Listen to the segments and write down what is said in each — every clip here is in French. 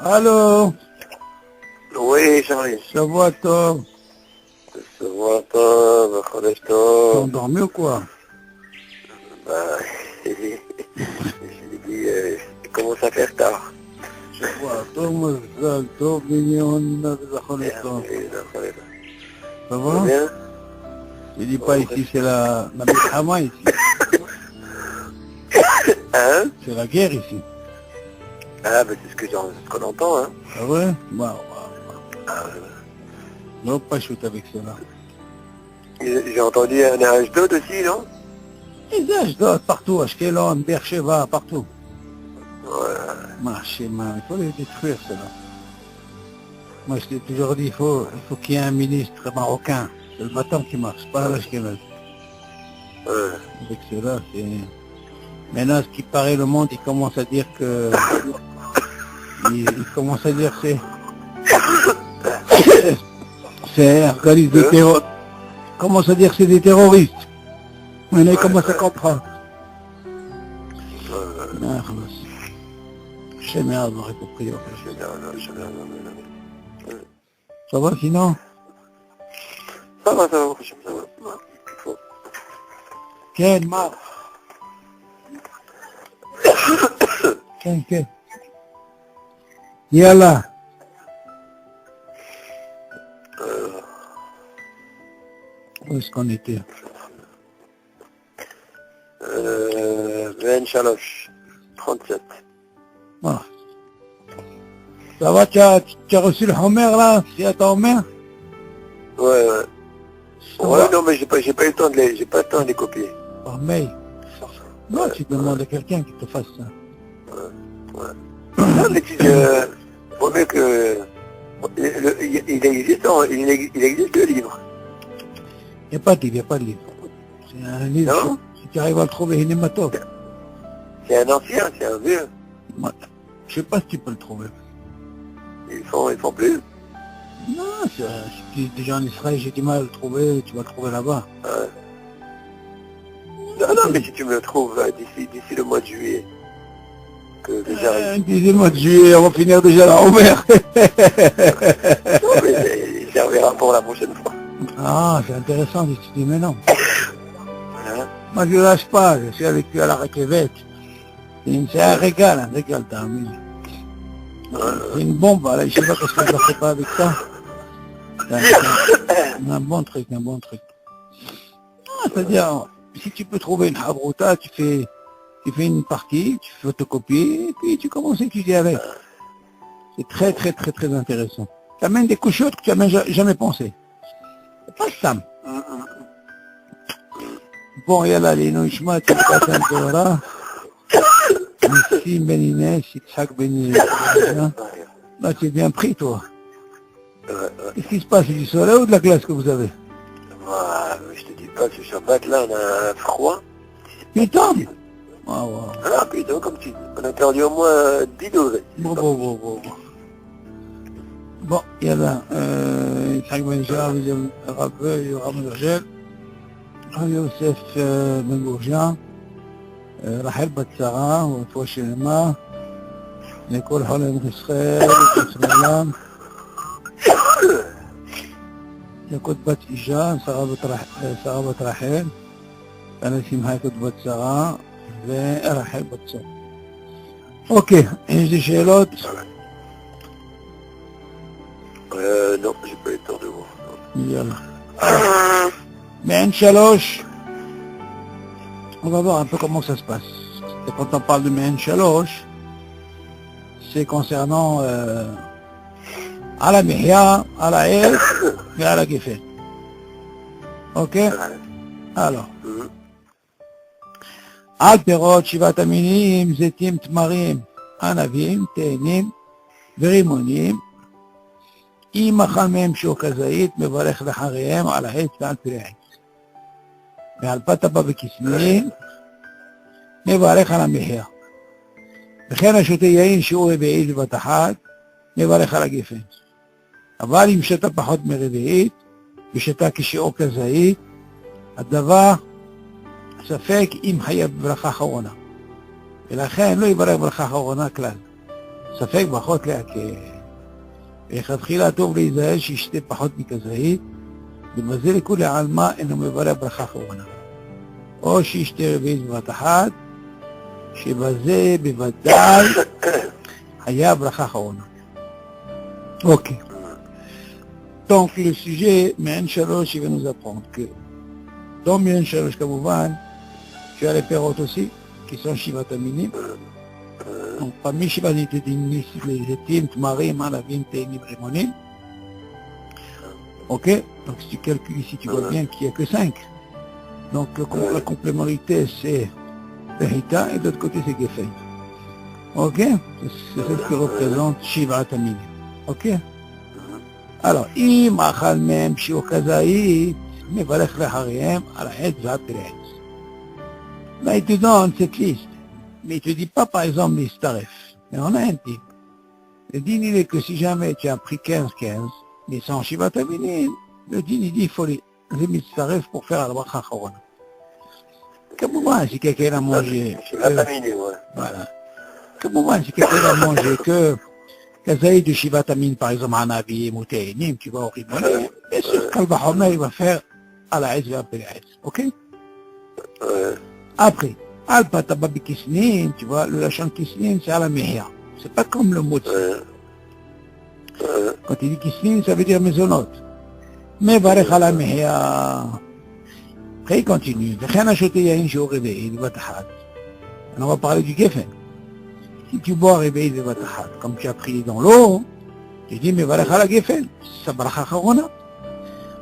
Allô, Oui, Charlie. שבוע טוב. שבוע טוב, וחודש T'as טוב. endormi ou quoi? Bah, j'ai dit, il commence à faire tard. שבוע טוב, מזל טוב, מיליון וחודש טוב. Ça Ça va va? bien? Je dis pas ici, c'est la Milchama ici. Hein? C'est la guerre ici. Ah, bah c'est ce qu'on entend, hein. Ah ouais? Waouh. Ah, Non, pas shoot avec cela. j'ai entendu un Ashdod aussi, non? Les Ashdod, partout, Ashkelon, Beersheba, partout. Ouais. Marchéma, il faut les détruire, cela. Moi, je t'ai toujours dit, il faut qu'il y ait un ministre marocain. C'est le bâton qui marche, pas l'Ashkelon. Ouais. Avec cela, c'est... Maintenant, ce qui paraît, le monde, il commence à dire que... Il commence à dire que c'est un organisme de terror. Il commence à dire que c'est des terroristes. Maintenant, il commence à comprendre. Ah, خلاص. Hachem يعذر et pour prier. Ça va sinon? Ça va, ça va. Quel mal? Quel? Yallah. Où est-ce qu'on était? Ben Shalosh, 37. Ah. Ça va, tu as reçu le Homer là? C'est à ton Homer? Ouais. Ça Ouais, va? non, mais j'ai pas eu le temps de les copier. Par mail. Non, tu demandes à quelqu'un qui te fasse ça. Non, mais vaut mieux que... Il existe le livre. Il n'y a pas de livre, C'est un livre. Non? Si tu arrives à le trouver, il est matos. C'est un ancien, c'est un vieux. Moi, je sais pas si tu peux le trouver. Ils font plus. Non, si tu es déjà en Israël, j'ai du mal à le trouver, tu vas le trouver là-bas. Ouais. Non, mais si tu me le trouves d'ici le mois de juillet, que déjà... D'ici le mois de juillet, on va finir déjà la Homer. Non, mais il servira pour la prochaine fois. Ah, c'est intéressant si tu dis, mais non. Hein? Moi, je ne lâche pas, je suis avec lui à la Requevette. C'est un régal, t'as mis. C'est une bombe, là, je sais pas qu'est-ce qu'on ne fait pas avec ça. C'est un bon truc. Ah, c'est-à-dire, si tu peux trouver une habrouta, tu fais une partie, tu fais photocopier, et puis tu commences à étudier avec. C'est très intéressant. Tu amènes des couchottes que tu n'as jamais pensé. C'est pas ça. Bon, il y a là, les Noishma, tu passes un Torah. Ici, Ben Inès, Yitzhak Ben Inès. Là, tu es bien pris, toi. Qu'est-ce qui se passe? C'est du soleil ou de la glace que vous avez? Je te dis pas, ce Shabbat là, on a un froid. Putain! Ah, ouais. Ah, putain, comme tu dis. On a perdu au moins 10 degrés. Bon, il y a là, Yitzhak Ben Inès, Rav Mergel, Rav Yosef Ben Gourjan, רחל בת שרה, ורפואה שלמה, לכל חולי ישראל, ולעולם, יקות בת אישה, שרה בת רחל, ואנה שמחה יקות בת שרה, ורחל בת צור. אוקיי, יש לי שאלות? Non, j'ai pas eu le temps de voir. יאללה. מעין 3, on va voir un peu comment ça se passe. Et quand on parle de Mehen Shalosh, c'est concernant à la Mihya, à la Eid et à la Geffen. Ok? Alors. על פירות 7 המינים, זיתים, תמרים, ענבים, תאנים ורימונים. אם אכל מהם שהוא כזית, מברך לאחריהם על העץ ועל פרי העץ. ועל פת הבא וכסמין, מברך על המחיה. וכן השותה יין שהוא רביעית בבת אחת, מברך על הגפן. אבל אם שתה פחות מרביעית, ושתה כשיעור כזית, הדבר ספק אם חייב ברכה אחרונה. ולכן לא יברך ברכה אחרונה כלל. ספק ברכות להקל. לכתחילה טוב להיזהר שישתה פחות מכזית, ובזה לכולי עלמא אינו מברך ברכה אחרונה. או שישתה רביעית בבת אחת, שבזה בוודאי היה ברכה אחרונה. אוקיי. Donc le sujet, Mehen Shalosh, il va nous apprendre que dans Mehen Shalosh, כמובן, tu as les pérotes aussi, qui sont Shivat Aminim. Donc parmi Shivat Aminim, les Zetim, Tmarim, Alavim, Teinim, Rimonim. Ok. Donc si tu calcules ici, tu vois bien qu'il n'y a que 5. Donc la complémentarité, c'est Behita, et de l'autre côté, c'est Gefen. Ok. C'est ce qui représente Shivat Aminim. Ok. Alors, אם אכל מהם שיעור כזית, מברך לאחריהם על העץ ועד פרי. Là, il te donne cette liste. Mais il te dit pas, par exemple, l'istaref. Mais on a un type. Le din, il est que si jamais tu as pris 15-15, mais sans Shivat Aminim, le din, il dit, il faut les mistaref pour faire la bracha chorona. Kemouman, si quelqu'un a mangé... Shivat Aminim, ouais. Voilà. Kemouman, si quelqu'un a mangé que... Kazaïd de Shivat Amin, par exemple, Hanavim ou Teinim, tu vas au Rimonim, bien sûr, Kalba Homer, il va faire à la Aïs, vers la Aïs. Ok? Après, Al Patababi Kisnin, tu vois, le Lachon Kisnin, c'est à la Mehia. C'est pas comme le mot de Quand il dit Kisnin, ça veut dire maisonnot. Mais Varech à la Mehia. Après, il continue. Rien acheté Yahin, j'ai au réveil, il va tahat. On va parler du Geffen. Si tu bois réveil de Vatahat, comme tu as pris dans l'eau, tu dis, mais Varech à la Geffen, ça bracha chorona.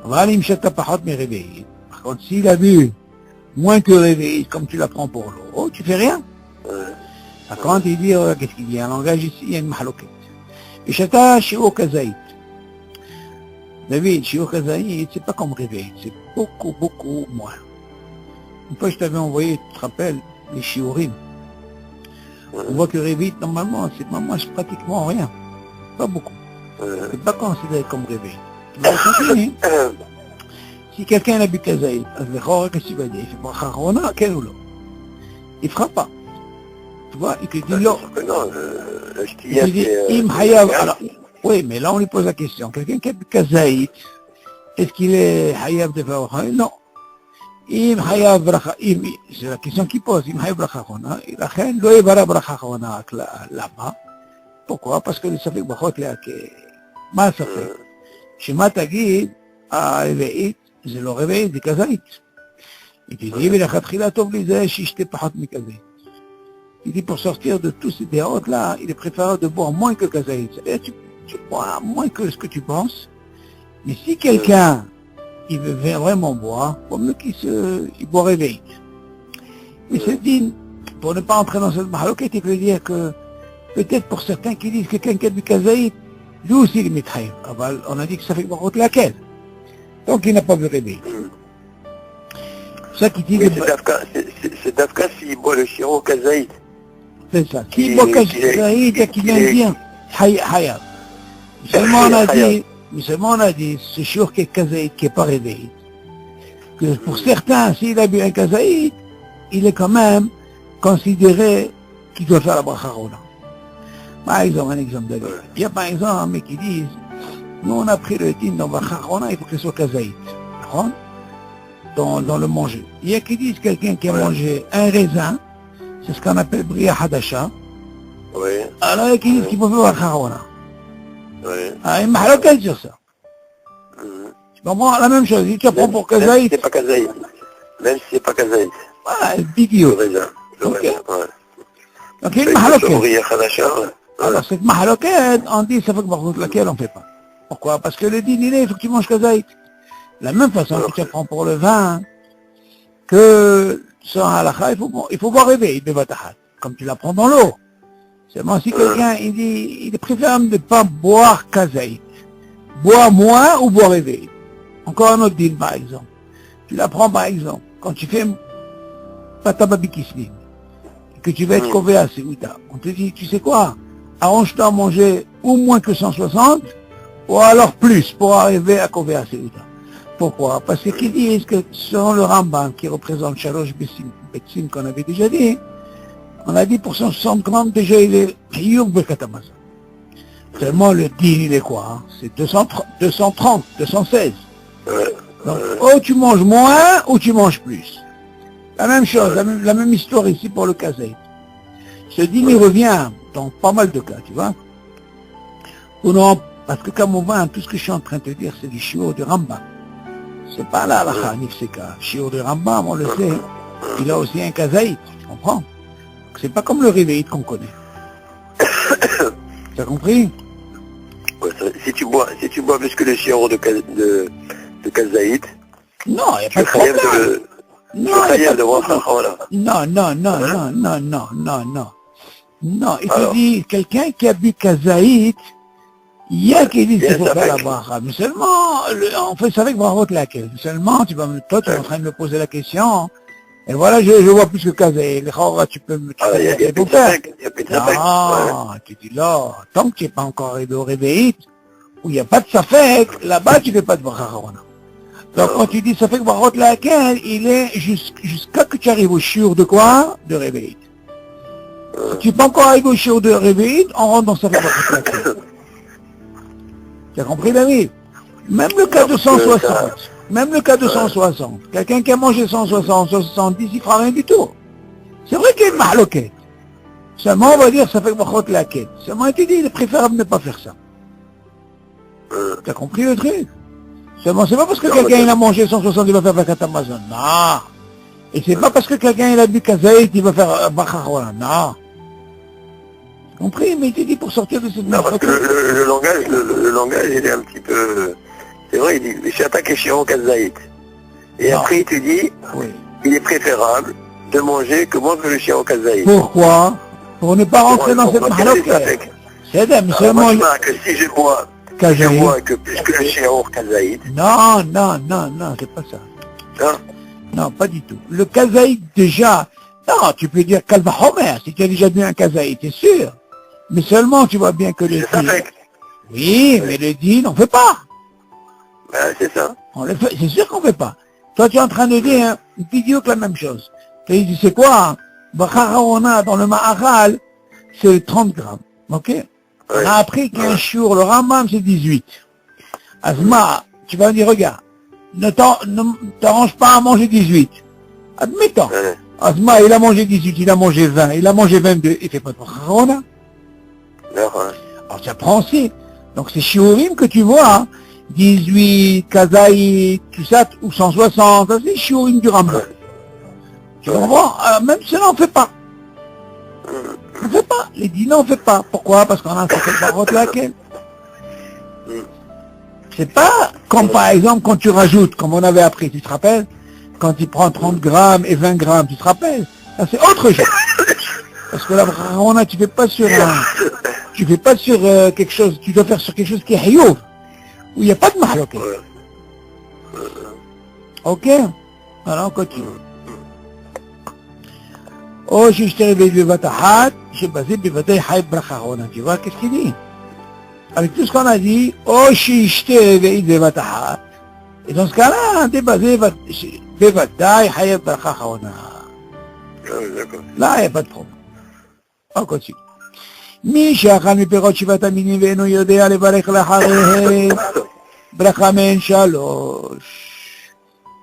Voilà, il me pas mes réveils. Par contre, s'il a bu moins que réveil, comme tu la prends pour l'eau, tu fais rien. Par contre, il dit, qu'est-ce qu'il dit? Un langage ici, il y a une mahaloket. Et chata, shiur kazaït. David, shiur kazaït, c'est pas comme réveil, c'est beaucoup, beaucoup moins. Une fois, je t'avais envoyé, tu te rappelles, les shiurim. On voit que réveil, normalement, c'est pratiquement rien. Pas beaucoup. C'est pas considéré comme réveil. Si quelqu'un a bu kazaït, qu'est-ce qu'il va dire? Il fait bracha chorona, quel ou l'eau? Il ne fera pas. Tu vois, il te dit l'eau. Il te dit, im hayav. Alors, oui, mais là, on lui pose la question. Quelqu'un qui a bu kazaït, est-ce qu'il est hayav de faire bracha? Non. אם חייב ברכה, c'est la question qu'il pose, אם חייב ברכה אחרונה, לכן לא יברא ברכה אחרונה, למה? pourquoi? parce que le ספק ברכות להקל. מה הספק? שמה תגיד, הרביעית, זה לא רביעית, זה כזית. היא תדעי ולכתחילה טוב לי זה שישתה פחות מכזית. Il dit pour sortir de tous ces déroutes-là, il est préférable de boire moins que kazait. C'est-à-dire tu bois moins que ce que tu penses. Mais si quelqu'un il veut vraiment boire, comme le qui il boit réveil. Mais ce din, pour ne pas entrer dans cette mahaloquette, il veut dire que peut-être pour certains qui disent que quelqu'un du kazaït, lui aussi il est mithaïm. On a dit que ça fait barot laquelle. Donc il n'a pas vu réveil. C'est ça qui dit... C'est d'Afka s'il boit le shiro kazaït. C'est ça. Qui boit kazaït et qui vient bien, hayab. Seulement on a dit, ce shur qui est kazaït, qui n'est pas réveillé. Que pour certains, s'il a bu un kazaït, il est quand même considéré qu'il doit faire la bracha chorona. Par exemple, un exemple de lui. Il y a par exemple, mais qui disent, nous on a pris le din dans bracha chorona, il faut que ce soit kazaït. Dans le manger. Il y a qui disent quelqu'un qui a mangé un raisin, c'est ce qu'on appelle bria hadasha. Oui. Alors il y a qui disent qu'il faut faire bracha chorona. Oui. Ah, il m'a local sur ça. Tu comprends la même chose, si tu apprends pour kazaït. C'est pas kazaït. Même si c'est pas kazaït. Ah, vidéo. Donc il y a une mahaloquette. Alors cette mahaloquette, on dit ça fait que laquelle on ne fait pas. Pourquoi? Parce que le din, il faut que tu manges kazaït. De la même façon que tu apprends pour le vin, que sans halakha, il faut boire réveil, comme tu l'apprends dans l'eau. Seulement si quelqu'un, il dit, il est préférable de ne pas boire kazaït. Boire moins ou boire réveil. Encore un autre deal, par exemple. Tu l'apprends, par exemple, quand tu fais patababikisling, que tu vas être kové à Seouta. On te dit, tu sais quoi? Arrange-toi à manger au moins que 160, ou alors plus, pour arriver à kové à Seouta. Pourquoi? Parce qu'ils disent que selon le Rambam, qui représente Shalosh Betsim qu'on avait déjà dit, on a dit pour 160 grammes, déjà il est Hiyur Bekatamaza. Seulement le din, il est quoi hein? C'est 230, 216. Ouais. Donc, ou tu manges moins, ou tu manges plus. La même chose, la même histoire ici pour le kazaït. Ce din, il revient dans pas mal de cas, tu vois. Ou non, parce que comme on voit, tout ce que je suis en train de te dire, c'est du shiur du Rambam. C'est pas là, la Hanif Seka. Shiur du Rambam, on le sait, il a aussi un kazaït, tu comprends? C'est pas comme le réveil qu'on connaît. Tu as compris? Ouais, si tu bois plus que le shiur de kazaït, Non, il n'y a tu pas de problème. Non, il y a pas de problème. Non, non, non, non, non, non, non, non. Non, il te Alors. dit, quelqu'un qui a bu kazaït, il y a qui dit qu'il faut faire la bracha. Mais seulement, on fait ça avec brachot laquelle. Seulement, toi, tu es en train de me poser la question. Et voilà, je vois plus que kazaït. Tu peux me Il y a plus de safek. Il y a plus de safek. Non, tu dis là, tant que tu n'es pas encore arrivé au réveil, où il n'y a pas de safek, là-bas, tu ne fais pas de bracha. Donc, quand tu dis safek brachot laquelle, il est jusqu'à que tu arrives au shiur de quoi? De réveil. Si tu n'es pas encore arrivé au shiur de réveil, on rentre dans safek brachot laquelle. Tu as compris, David? Même le cas de 160, même le cas de 160, quelqu'un qui a mangé 160, 170, il ne fera rien du tout. C'est vrai qu'il y a une mahloquette. Seulement, on va dire, ça fait brachot laquelle. Seulement, il te dit, il est préférable de ne pas faire ça. Tu as compris le truc? Seulement, c'est pas parce que quelqu'un il a mangé 160, il va faire Birkat Hamazon. Non. Et c'est pas parce que quelqu'un il a bu kazaït, il va faire Bracha Chorona. Non. Tu as compris? Mais il te dit pour sortir de cette Non, parce que le langage, il est un petit peu... C'est vrai, il dit, Shatak et Shiron Kazaït. Et après, il te dit, il est préférable de manger que moi que le Shiron Kazaït. Pourquoi? Pour ne pas rentrer dans cette mahloquette. C'est mais seulement... que si je bois que plus que le Shiron Kazaït. Non, non, non, non, c'est pas ça. Non? Non, pas du tout. Le kazaït, déjà... Non, tu peux dire Kalva Homer, si tu as déjà bu un kazaït, c'est sûr. Mais seulement, tu vois bien que le din... Oui, mais le din, on ne fait pas. Ben, c'est ça. C'est sûr qu'on ne fait pas. Toi, tu es en train de dire une vidéo que la même chose. Tu dis, c'est quoi? Bracha Chorona dans le Maharal, c'est 30 grammes. Ok? On a appris qu'un shiur, le Rambam, c'est 18. Asma, tu vas me dire, regarde, ne t'arrange pas à manger 18. Admettons. Asma, il a mangé 18, il a mangé 20, il a mangé 22, il fait pas de Bracha Chorona. Alors, tu apprends aussi. Donc, c'est shiurim que tu vois, hein. 18, kazaït, tout ça, ou 160, ça c'est shiurim du Rambam. Tu comprends? Même cela, on ne fait pas. On ne fait pas. Les dîners, on ne fait pas. Pourquoi? Parce qu'on a fait le barot laquelle. C'est pas comme par exemple quand tu rajoutes, comme on avait appris, tu te rappelles? Quand tu prends 30 grammes et 20 grammes, tu te rappelles? Ça c'est autre chose. Parce que la brachona, tu fais pas sur quelque chose, tu dois faire sur quelque chose qui est hayouf, où il n'y a pas de mahloquet. Ok? Alors on continue. Oh, je t'ai réveillé batahat, je basé bivadei haïb brachona. Tu vois qu'est-ce qu'il dit? Avec tout ce qu'on a dit, oh, je t'ai réveillé batahat. Et dans ce cas-là, t'es basé bivadei haïb brachona. Là, il n'y a pas de problème. On continue. מי שאכל מפירות שבעת המינים ואינו יודע לברך לאחריהם, ברכה מעין 3.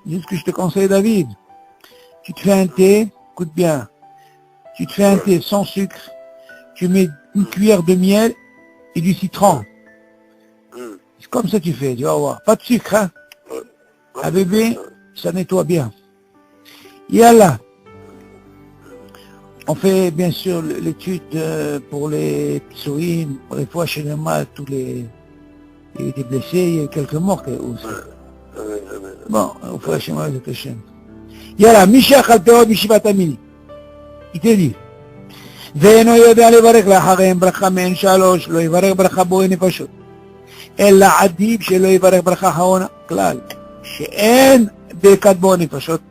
Dis ce que je te conseille, David. Tu te fais un thé, écoute bien, tu te fais un thé sans sucre, tu mets une cuillère de miel et du citron. C'est comme ça que tu fais, tu vas voir. Pas de sucre, hein. Un bébé, ça nettoie bien. Yallah. On fait bien sûr l'étude pour les psoïm, pour les fois chez les mal, tous les blessés, il y a quelques morts aussi. Bon, au fois chez moi, c'est Hachem. Yalla, Misha Khalpeot Bishivat Amini. Il te dit, ואינו יודע לברך לאחריהם ברכה מעין 3, לא יברך ברכה בורא נפשות. אלא עדיף שלא יברך ברכה אחרונה כלל, שאין ברכת בורא נפשות,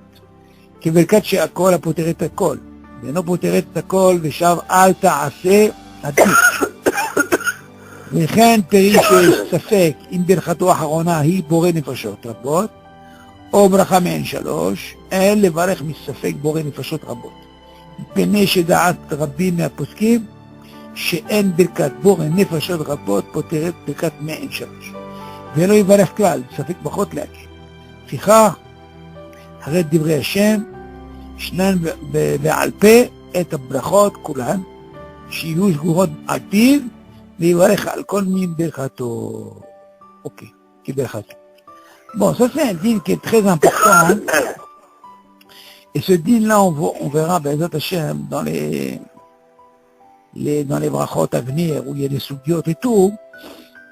כברכת שהכל הפותר את הכל. ואינו פותר את הכל ושב אל תעשה עדיף. וכן תראי שיש ספק אם ברכתו האחרונה היא בורא נפשות רבות, או ברכה מעין 3, אין לברך מספק בורא נפשות רבות. מפני שדעת רבים מהפוסקים שאין ברכת בורא נפשות רבות פותרת ברכת מעין שלוש. ולא יברך כלל, ספק ברכות להגיד. לפיכך, הרי דברי השם, שנן בעל פה את הברכות כולן, שיהיו שגורות על פיו, ויברך על כל מין ברכתו. Ok, qui belle. Bon, ça c'est un dîne qui est très important. Et ce dîne-là, on verra, Bezat Hashem, dans les brachot à venir, où il y a des soubiotes et tout.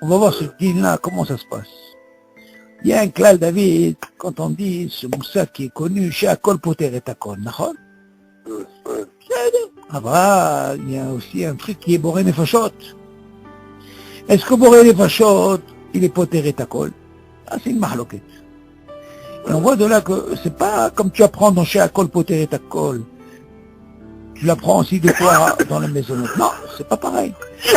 On va voir ce dîne-là, comment ça se passe. Il y a un klal David, quand on dit ce moussad qui est connu, chez Akol Poter et Akol, d'accord? Ah bah, il y a aussi un truc qui est Boré Nefashot. Est-ce que Boré Nefashot, il est poter et takol? Ah, c'est une mahloket. Et on voit de là que c'est pas comme tu apprends dans chez Akol poter et takol. Tu l'apprends aussi de toi dans les maisons. Non, c'est pas pareil. Tu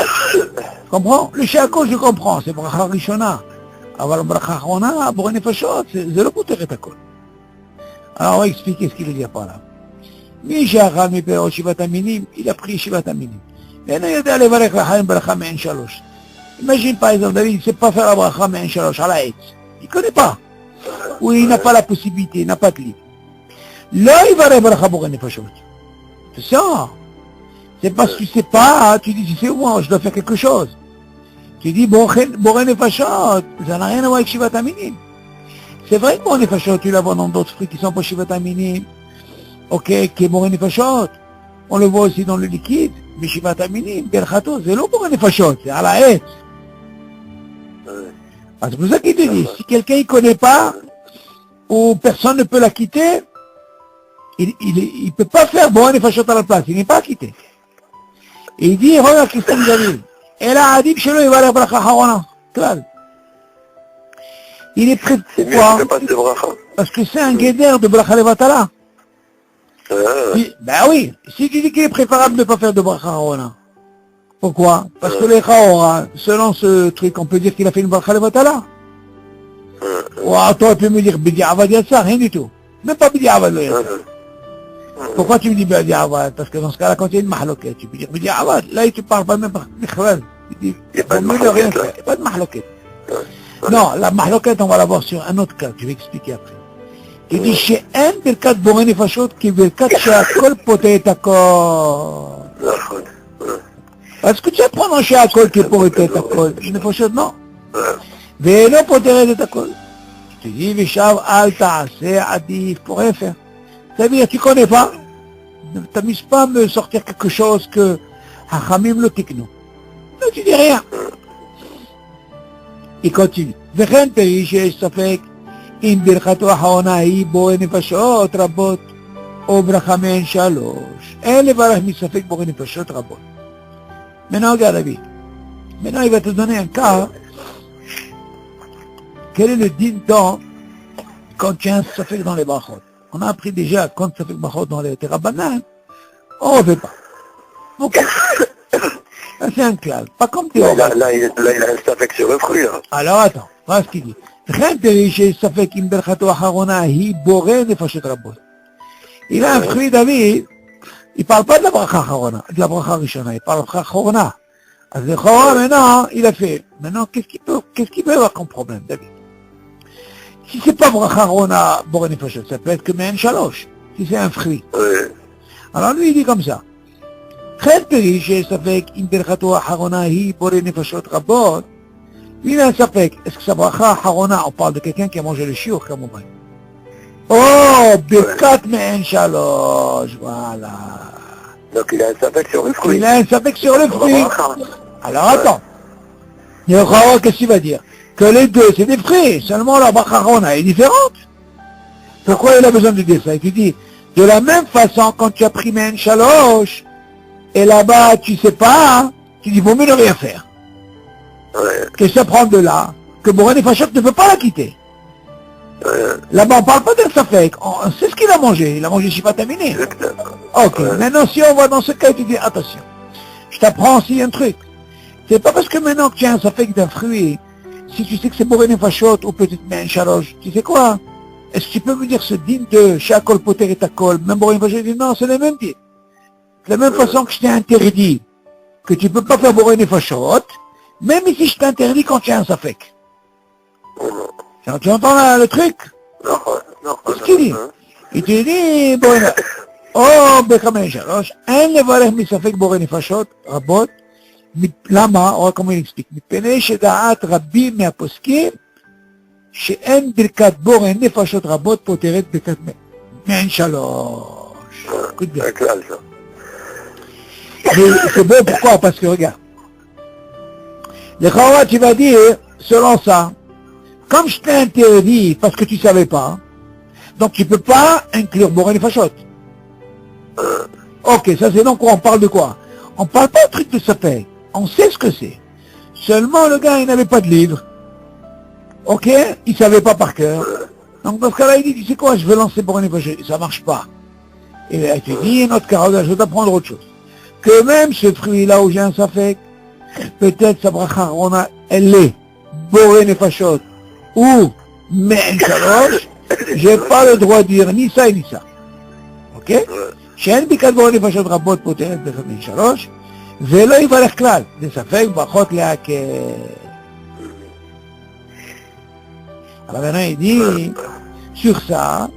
comprends? Le chez Akol, je comprends, c'est bracha rishona. Alors, bracha rona, boré nefashot, c'est le poter et takol. Alors, on va expliquer ce qu'il veut dire par là. Mi shachal mi perot shivat aminim, il a pris shivat aminim. Et non, il a allé varech la haim bracha me'en shalosh. Imagine par exemple, David, il ne sait pas faire la bracha mais un shalosh à la haït. Il ne connaît pas. Ou il n'a pas la possibilité, il n'a pas de livre. Là, il va la bracha pour un nefashot. C'est ça. C'est parce que tu ne sais pas, tu dis, tu sais moi, je dois faire quelque chose. Tu dis, boré nefashot, ça n'a rien à voir avec shivat aminim. C'est vrai que boré nefashot, tu la vois dans d'autres fruits qui sont pas shivat aminim. Ok, qui est boré nefashot. On le voit aussi dans le liquide. Mais shivat aminim, berchato, c'est l'eau boré nefashot, c'est à la haït. Ah, c'est pour ça qu'il te dit, si quelqu'un ne connaît pas, ou personne ne peut la quitter, il ne peut pas faire bon nefashot à la place, il n'est pas quitté. Et il dit, regarde qu'est-ce qu'il a dit. Et là, a dit que chez lui, il va aller à bracha harona. Clair. Il est prêt pourquoi? Parce que c'est un guédère de bracha levatala. Ben oui, si tu dis qu'il est préférable de ne pas faire de bracha harona. Pourquoi? Parce que les Chaora, selon ce truc, on peut dire qu'il a fait une bracha levatala. Ou toi, tu peux me dire, Bidi Avad Yassar, rien du tout. Même pas Bidi Avad le Yassar. Pourquoi tu me dis Bidi Avad? Parce que dans ce cas-là, quand il y a une mahloket, tu peux dire Bidi Avad. Là, tu ne parles pas même de Mikhwal. Il n'y a pas de mahloket. Il n'y a pas de mahloket. Non, la mahloket, on va la voir sur un autre cas, je vais expliquer après. Il dit, chez un birkat boré nefashot, qui birkat chez Akol poter et Akol. Est-ce que tu apprends dans chez Akol qui est pour être Akol? Je ne fais non. Vélo pour être Akol. Je te dis, Vishav al ta'aseh adif pour rien faire. Ça veut dire, tu connais pas. Ne t'amuse pas à me sortir quelque chose que Hachamim le tiknu. Non, tu dis rien. Il continue. Vechen peri shesh safek, im birchato ha'ona hi boré nefashot rabot, או ברכה מעין שלוש. אין לברך מספק בורא נפשות רבות. Maintenant, regarde David. Maintenant, il va te donner un cas. Quel est le din dans quand tu as un safek dans les brachot? On a appris déjà quand safek brachot dans les terrabanan, on ne fait pas. Ok. C'est un clal. Pas comme tu là, il a un safek sur le fruit. Là. Alors attends, voilà ce qu'il dit. Il a un fruit, David. Il ne parle pas de la bracha harona, de la bracha rishona, il parle de la bracha harona. Alors, le chora, maintenant, il a fait. Maintenant, qu'est-ce qu'il peut avoir comme problème, David? Si c'est pas bracha harona, boré nefashot, ça peut être que men shalosh, si c'est un fruit. Oui. Alors, lui, il dit comme ça. חלפי שיש ספק אם ברכתו האחרונה היא בורא נפשות רבות, והנה הספק, est-ce que sa bracha האחרונה, on parle de quelqu'un qui a mangé le shiur, כמובן. Oh, ברכת מעין שלוש, voilà. Donc il a un safek sur le fruit. Il a un safek sur le fruit. Alors attends. Il y aura, qu'est-ce qu'il va dire? Que les deux, c'est des fruits. Seulement la bracha harona est différente. Pourquoi il a besoin de dire ça? Il te dit, de la même façon, quand tu as pris Mein Shalosh, et là-bas, tu sais pas, tu dis, vaut mieux ne rien faire. Ouais. Qu'est-ce que ça prend de là? Que Boré Nefashot ne peut pas la quitter. Là-bas, on ne parle pas d'un safek. On sait ce qu'il a mangé. Il a mangé Shivat Aminim. Ok. Maintenant, si on va dans ce cas, tu dis, attention. Je t'apprends aussi un truc. C'est pas parce que maintenant que tu as un safek d'un fruit, si tu sais que c'est Boré Nefashot ou peut-être Mein Shalosh, tu sais quoi? Est-ce que tu peux me dire ce din de Shakol Poter et Takol, même Boré Nefashot, dit non, c'est le même din. De la même façon que je t'ai interdit que tu peux pas faire boré nefashot, même si je t'interdis quand tu as un safek. Tu entends le truc? Non. Qu'est-ce qu'il dit? Il te dit, bon, oh, בחמש שלוש, אין לברך מספק בורא נפשות רבות, למה? או כמו הוא explique, מפני שדעת רבים מהפוסקים, שאין ברכת בורא נפשות רבות פותרת ברכת מעין שלוש. C'est beau, pourquoi? Parce que regarde, לכאורה tu vas dire, selon ça, comme je t'ai interdit parce que tu savais pas, donc tu peux pas inclure Boré Nefashot. Ok, ça c'est donc on parle de quoi? On parle pas de truc de sapin, on sait ce que c'est. Seulement le gars il n'avait pas de livre. Ok, il savait pas par cœur. Donc dans ce cas-là il dit, tu sais quoi, je vais lancer Boré Nefashot, ça marche pas. Et là, tu dis, notre carotte, je vais t'apprendre autre chose. Que même ce fruit-là où j'ai un safek, peut-être sa bracha, elle est Boré Nefashot ou Me'en Shalosh, j'ai pas le droit de dire ni ça ni ça. Ok? שאין ברכת בורא נפשות רבות פותרת בחמש שלוש, ולא יברך כלל, זה ספק ברכות להקל. Alors maintenant il dit, sur ça,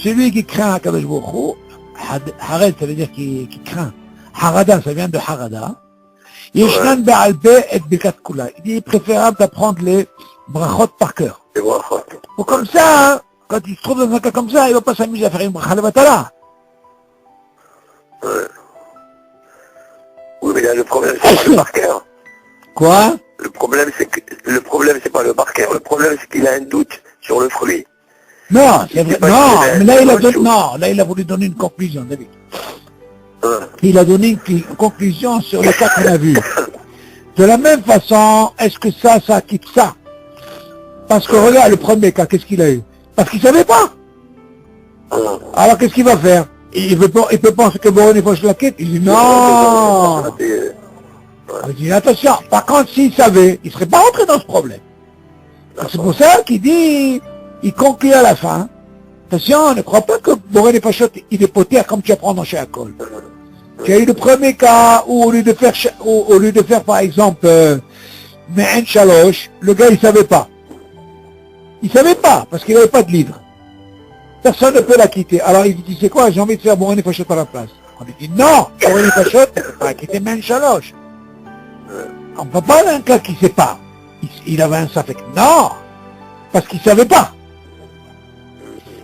celui qui craint Akadosh Baruch Hu, Hared ça veut dire qui craint, Harada ça vient de Harada, ישנן בעל פה את ברכת כולה. Il dit préférable d'apprendre les brachot par cœur. Ou comme ça, quand il se trouve dans un cas comme ça, il ne va pas s'amuser à faire une bracha levatala. Oui, mais là, le problème, c'est pas le par cœur. Quoi? Le problème, c'est pas le par cœur. Le problème, c'est qu'il a un doute sur le fruit. Non, c'est vrai. Non, mais là, il a voulu donner une conclusion, David. Il a donné une conclusion sur le cas qu'on a vu. De la même façon, est-ce que ça quitte ça? Parce que regarde, le premier cas, qu'est-ce qu'il a eu? Parce qu'il savait pas. Alors qu'est-ce qu'il va faire? Il peut penser que Boré Nefashot la quitte. Il dit non. Il dit attention. Par contre, s'il savait, il ne serait pas rentré dans ce problème. C'est pour ça qu'il dit, il conclut à la fin. Attention, ne crois pas que Boré Nefashot, il est poté comme tu apprends dans chez Akol. Tu as eu le premier cas où au lieu de faire par exemple Me'en Shalosh, le gars il savait pas. Il savait pas parce qu'il n'avait pas de livre. Personne ne peut la quitter. Alors il dit, c'est quoi, j'ai envie de faire Boré Nefashot à la place. On lui dit, non, Boré Nefashot, ne peut pas quitter Me'en Shalosh. On ne peut pas d'un cas qui ne sait pas. Il avait un safek. Non, parce qu'il ne savait pas.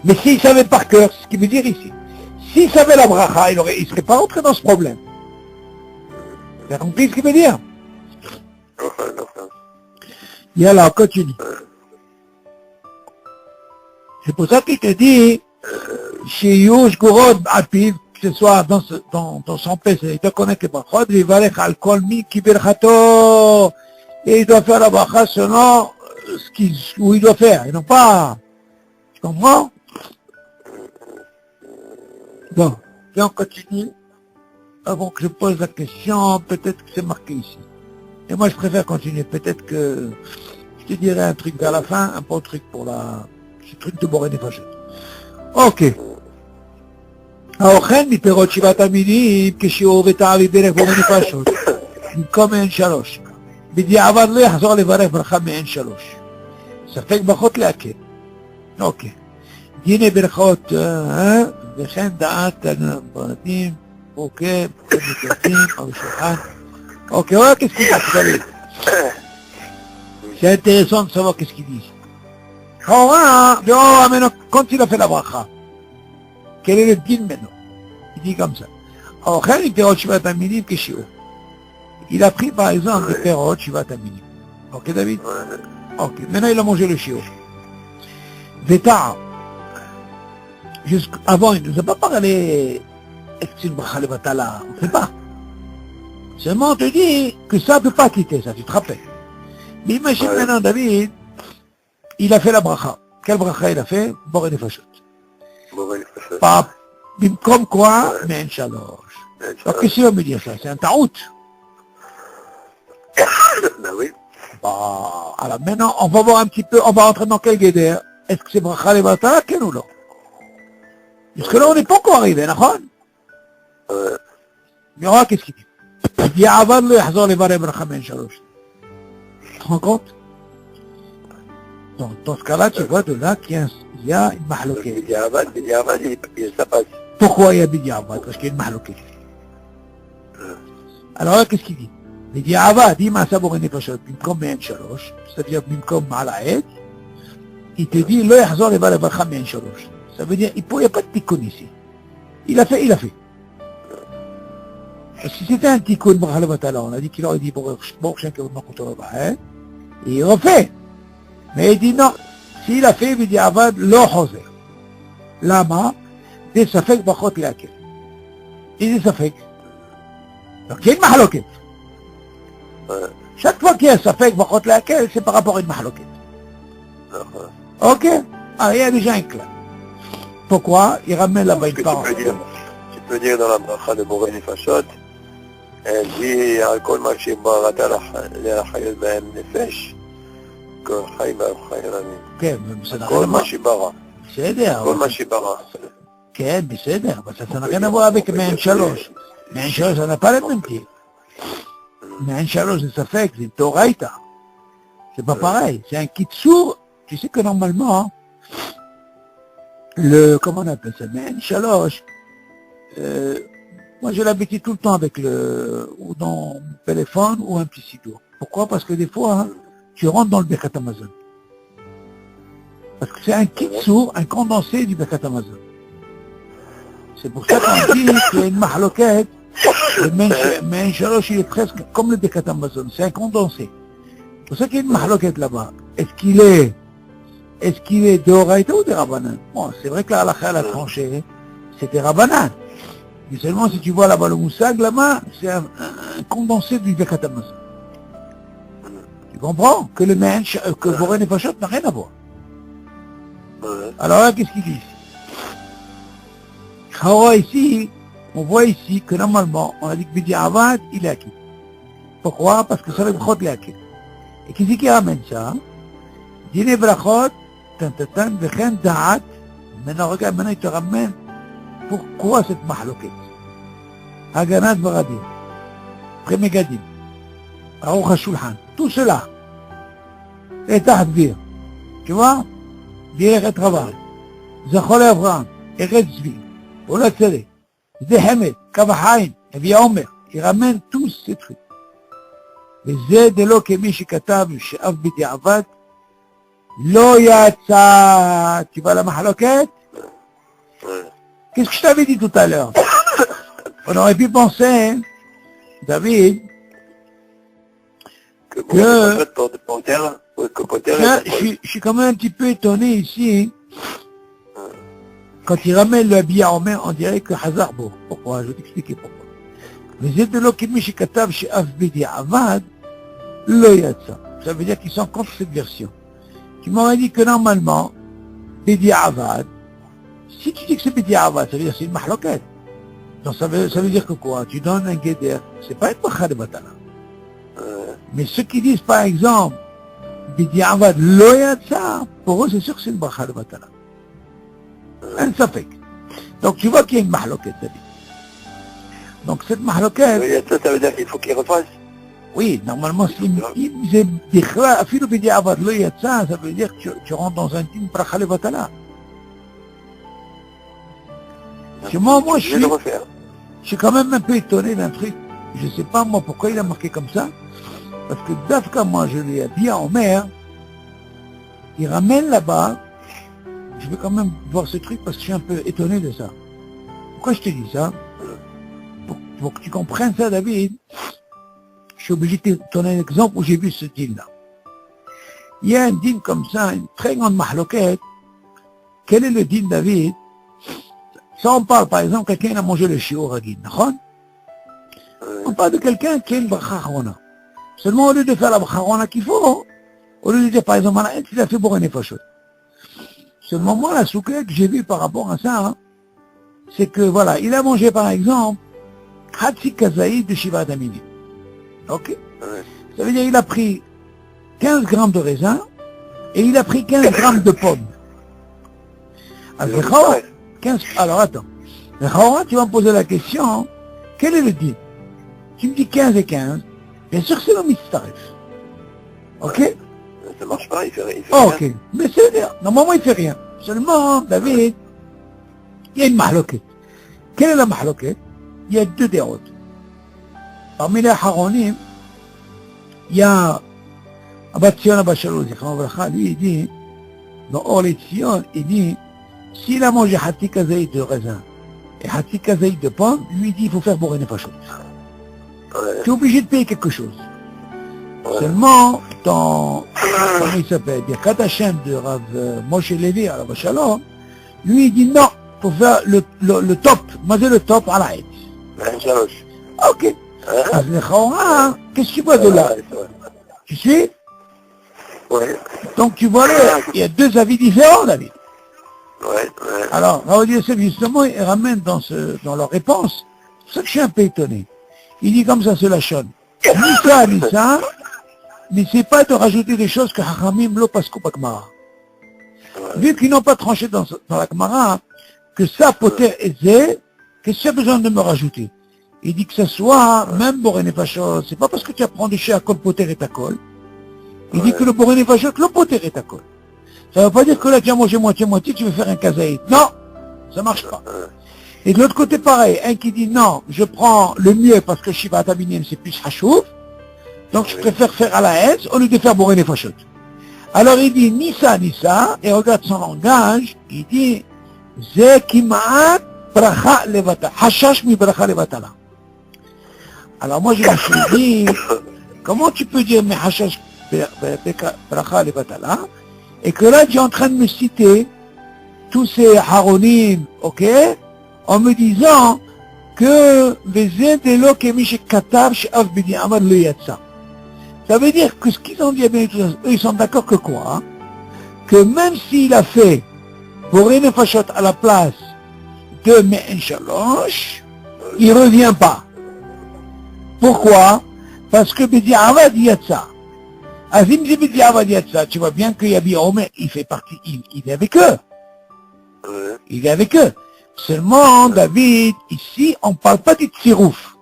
Mais s'il savait par cœur, c'est ce qu'il veut dire ici. S'il savait la bracha, il ne serait pas rentré dans ce problème. Tu as compris ce qu'il veut dire? Et alors, continue. C'est pour ça qu'il te dit, chez Yush Gourod Apiv, que ce soit dans son PC, il doit connaître les brachot, il va aller al kol mi ki berchato, et il doit faire la bracha selon où il doit faire, et non pas. Tu comprends? Bon, et on continue. Avant que je pose la question, peut-être que c'est marqué ici. Et moi je préfère continuer, peut-être que je te dirai un truc vers la fin, un bon truc pour ce truc de Boré Nefashot. Ok. האוכל מפירות שבעת המינים כשיעור וטעם בדרך בורא נפשות במקום מעין שלוש. בדיעבד לא יחזור לברך ברכה מעין שלוש. ספק ברכות להקל. אוקיי. דיני ברכות, וכן דעת הפרטים, אוקיי, מקלטים, או בשולחן. אוקיי, voilà qu'est-ce qu'il dit. C'est intéressant de savoir qu'est-ce qu'il dit. Maintenant, quand il a fait la bracha, quel est le din maintenant? Il dit comme ça. Il a pris par exemple le perot shivat aminim. Ok David? Ok. Maintenant il a mangé le shiur. Veta. Jusqu'avant il ne nous a pas parlé est-ce que c'est une bracha levatala? On ne sait pas. Seulement on te dit que ça ne peut pas quitter ça, tu te rappelles. Mais imagine maintenant David, il a fait la bracha. Quelle bracha il a fait? Boré Nefashot. Pas comme quoi, mais un chaloche. Alors qu'est-ce qu'il va me dire ça? C'est un taout. Ben oui. Bah, alors maintenant, on va voir un petit peu, on va rentrer dans quel guédère. Est-ce que c'est bracha levatala, quel ou non? Parce que là, on n'est pas encore arrivé, d'accord? Mais on va qu'est-ce qu'il dit? בדיעבד לא יחזור לברר ברכה בין שלוש. Tu te rends compte? Donc, dans ce cas-là, tu vois de là qu'il y a une mahloquette. Ça passe. Pourquoi il y a Bidiavad? Parce qu'il y a une mahloquette. Alors là, qu'est-ce qu'il dit? Bidiavad, il m'a sabouré nefashot, bimkom ben shalosh, c'est-à-dire bimkom ma'alaed, il te dit, lo yahzor le bar barcha ben shalosh. Ça veut dire, il n'y a pas de tikkun ici. Il a fait. Si c'était un tikkun, on a dit qu'il aurait dit, bon, chacun va m'en et il refait. Mais il dit non, s'il a fait Bidiavad, lo choser. Lama, des safek bachot laquelle. Il dit safek. Donc il y a une mahloquette. Chaque fois qu'il y a un safek bachot laquelle, c'est par rapport à une mahloquette. Ok? Ah, il y a déjà un clair. Pourquoi? Il ramène là-bas une parole. Tu peux dire dans la bracha de Boré Nefashot, elle dit על כל מה שברת להחיות בהם נפש, כל חי חי רמים. כן, כל מה שברא. בסדר. כל מה שברא. כן, בסדר, אבל ça n'a rien à voir avec מעין שלוש. מעין שלוש, ça n'a pas le même pied. מעין שלוש, זה ספק, זה תאורייתא. C'est pas pareil, c'est un kitsour. Tu sais que normalement, comment on appelle ça, מעין שלוש, moi j'ai l'habitude tout le temps avec ou dans mon téléphone ou un petit sidour. Pourquoi? Parce que des fois, hein, tu rentres dans le Birkat Amazon. Parce que c'est un kitsour, un condensé du Birkat Amazon. C'est pour ça qu'on dit qu'il y a une mahloquette, le Mein Shalosh, il est presque comme le Birkat Amazon, c'est un condensé. C'est pour ça qu'il y a une mahloquette là-bas. Est-ce qu'il est d'Oraïta ou des Rabbanan? Bon, c'est vrai que la halakha a tranché, c'est des Rabbanan. Mais seulement si tu vois là-bas le moussag, là-bas, c'est un condensé du Birkat Amazon. Tu comprends? Que le Mensch, que Boré Nefashot n'a rien à voir. Alors là, qu'est-ce qu'il dit ici? On voit ici que normalement, on a dit que Bidiavad, il est acquis. Pourquoi? Parce que ça le brachot est acquis. Et qui c'est qui ramène ça? Dîner brachot, v'chen da'at. Maintenant, regarde, maintenant il te ramène. Pourquoi cette mahloquette? Haganat Varadim, Prémégadim, Aruch HaShulchan, tout cela est à dire. Tu vois? Dire et travail. Zachol Avraham, Eretz Zvi, Ola Tzedek, Zehemet, Kavahaim, Evia Omer. Il ramène tous ces trucs. וזה דלא כמי שכתב שאף בדיעבד לא יצא. Tu vois la mahloquette? Qu'est-ce que je t'avais dit tout à l'heure? On aurait pu penser, David, que je suis quand même un petit peu étonné ici, quand il ramène le billet en main, on dirait que Hazar Bo. Pourquoi? Je vais t'expliquer pourquoi. Mais c'est de l'okimi shikatav chez Afbidi Avad, le yatsa. Ça veut dire qu'ils sont contre cette version. Tu m'aurais dit que normalement, Bidi Avad, si tu dis que c'est Bidiavad, ça veut dire que c'est une mahloquette. Donc ça veut dire que quoi? Tu donnes un guéder. C'est pas une bracha de batala. Mais ceux qui disent par exemple Bidiavad lo yatsa, pour eux c'est sûr que c'est une bracha de batala. Un safek. Donc tu vois qu'il y a une mahloquette, David. Donc cette mahloquette... Lo yatsa, ça veut dire qu'il faut qu'il refasse. Oui, normalement, s'il disait Afilo Bidiavad lo yatsa, ça veut dire que tu rentres dans un team bracha de batala. Moi, je suis quand même un peu étonné d'un truc. Je ne sais pas moi pourquoi il a marqué comme ça. Parce que Dafka, moi, je l'ai habillé en mer. Il ramène là-bas. Je vais quand même voir ce truc parce que je suis un peu étonné de ça. Pourquoi je te dis ça? Pour que tu comprennes ça, David, je suis obligé de te donner un exemple où j'ai vu ce dîne-là. Il y a un dîne comme ça, une très grande mahloquette. Quel est le dîne, David? Ça, on parle, par exemple, quelqu'un a mangé le shiur ragil, d'accord? On parle de quelqu'un qui a une bracha achrona. Seulement, au lieu de faire la bracha achrona qu'il faut, au lieu de dire, par exemple, il a fait Boré Nefashot. Seulement, moi, la souquette que j'ai vue par rapport à ça, hein, c'est que, voilà, il a mangé, par exemple, Hatsi Kazaïd de Shivat Aminim. Ok? Ça veut dire, il a pris 15 grammes de raisin, et il a pris 15 grammes de pommes. Alors attends. Tu vas me poser la question, quel est le din? Tu me dis 15 et 15. Bien sûr que c'est le mitzaref. Ok? Ça marche pas, il fait rien. Ok. Mais c'est bien. Normalement, il fait rien. Seulement, David, il y a une mahloquette. Quelle est la mahloquette? Il y a deux déroutes. Parmi les haronim, il y a Abba Tzion Abba Shalom, lui il dit, dans Orlet Tzion, il dit, s'il a mangé Hati Kazaïd de raisin et Hati Kazaïd de pomme, lui il dit, il faut faire Boré Nefashot. Tu es obligé de payer quelque chose. Seulement, dans, comment il s'appelle, Birkat Hashem de Rav Moshe Levi, Abba Shalom, lui il dit non, il faut faire le top, manger le top à la haie. Ok. Qu'est-ce que tu vois de là? Tu sais? Ouais. Donc tu vois là, il y a deux avis différents, David. Ouais. Alors, Rav Yosef, justement, il ramène dans leur réponse, c'est pour ça que je suis un peu étonné. Il dit comme ça, c'est la chonne. Ni ça, n'essaie pas de rajouter des choses que Hachamim lo paskou b'Gemara. Vu qu'ils n'ont pas tranché dans la Gemara, que ça, poter et zé, qu'est-ce qu'il y a besoin de me rajouter? Il dit que ce soit, même Boré Nefashot, c'est pas parce que tu apprends de chez Akol Poter et Takol. Il dit que le Boré Nefashot, le Poter et Takol. Ça veut pas dire que là, tu as mangé moitié-moitié, tu veux faire un kazaïd. Non, ça marche pas. Et de l'autre côté, pareil, un qui dit non, je prends le mieux parce que Shiva Tabinim, c'est plus Hashouf, donc je préfère faire à la haine au lieu de faire Boré Nefashot. Alors il dit ni ça, et regarde son langage, il dit, Ze Kimaat Bracha Levata, Hashash mi Bracha Levatala. Alors moi je me suis dit, comment tu peux dire mais Hashash Bracha Levatala, et que là tu es en train de me citer tous ces haronim, ok, en me disant que ça veut dire que ce qu'ils ont dit, eux ils sont d'accord que quoi, hein? Que même s'il a fait Boré Nefashot à la place de Me'en Shalosh, il ne revient pas. Pourquoi? Parce que Bediavad Yatsa. Azim Bediavad Yatsa, tu vois bien que Yabi Omer, il fait partie, il est avec eux. Il est avec eux. Seulement, David, ici, on ne parle pas du tsirouf.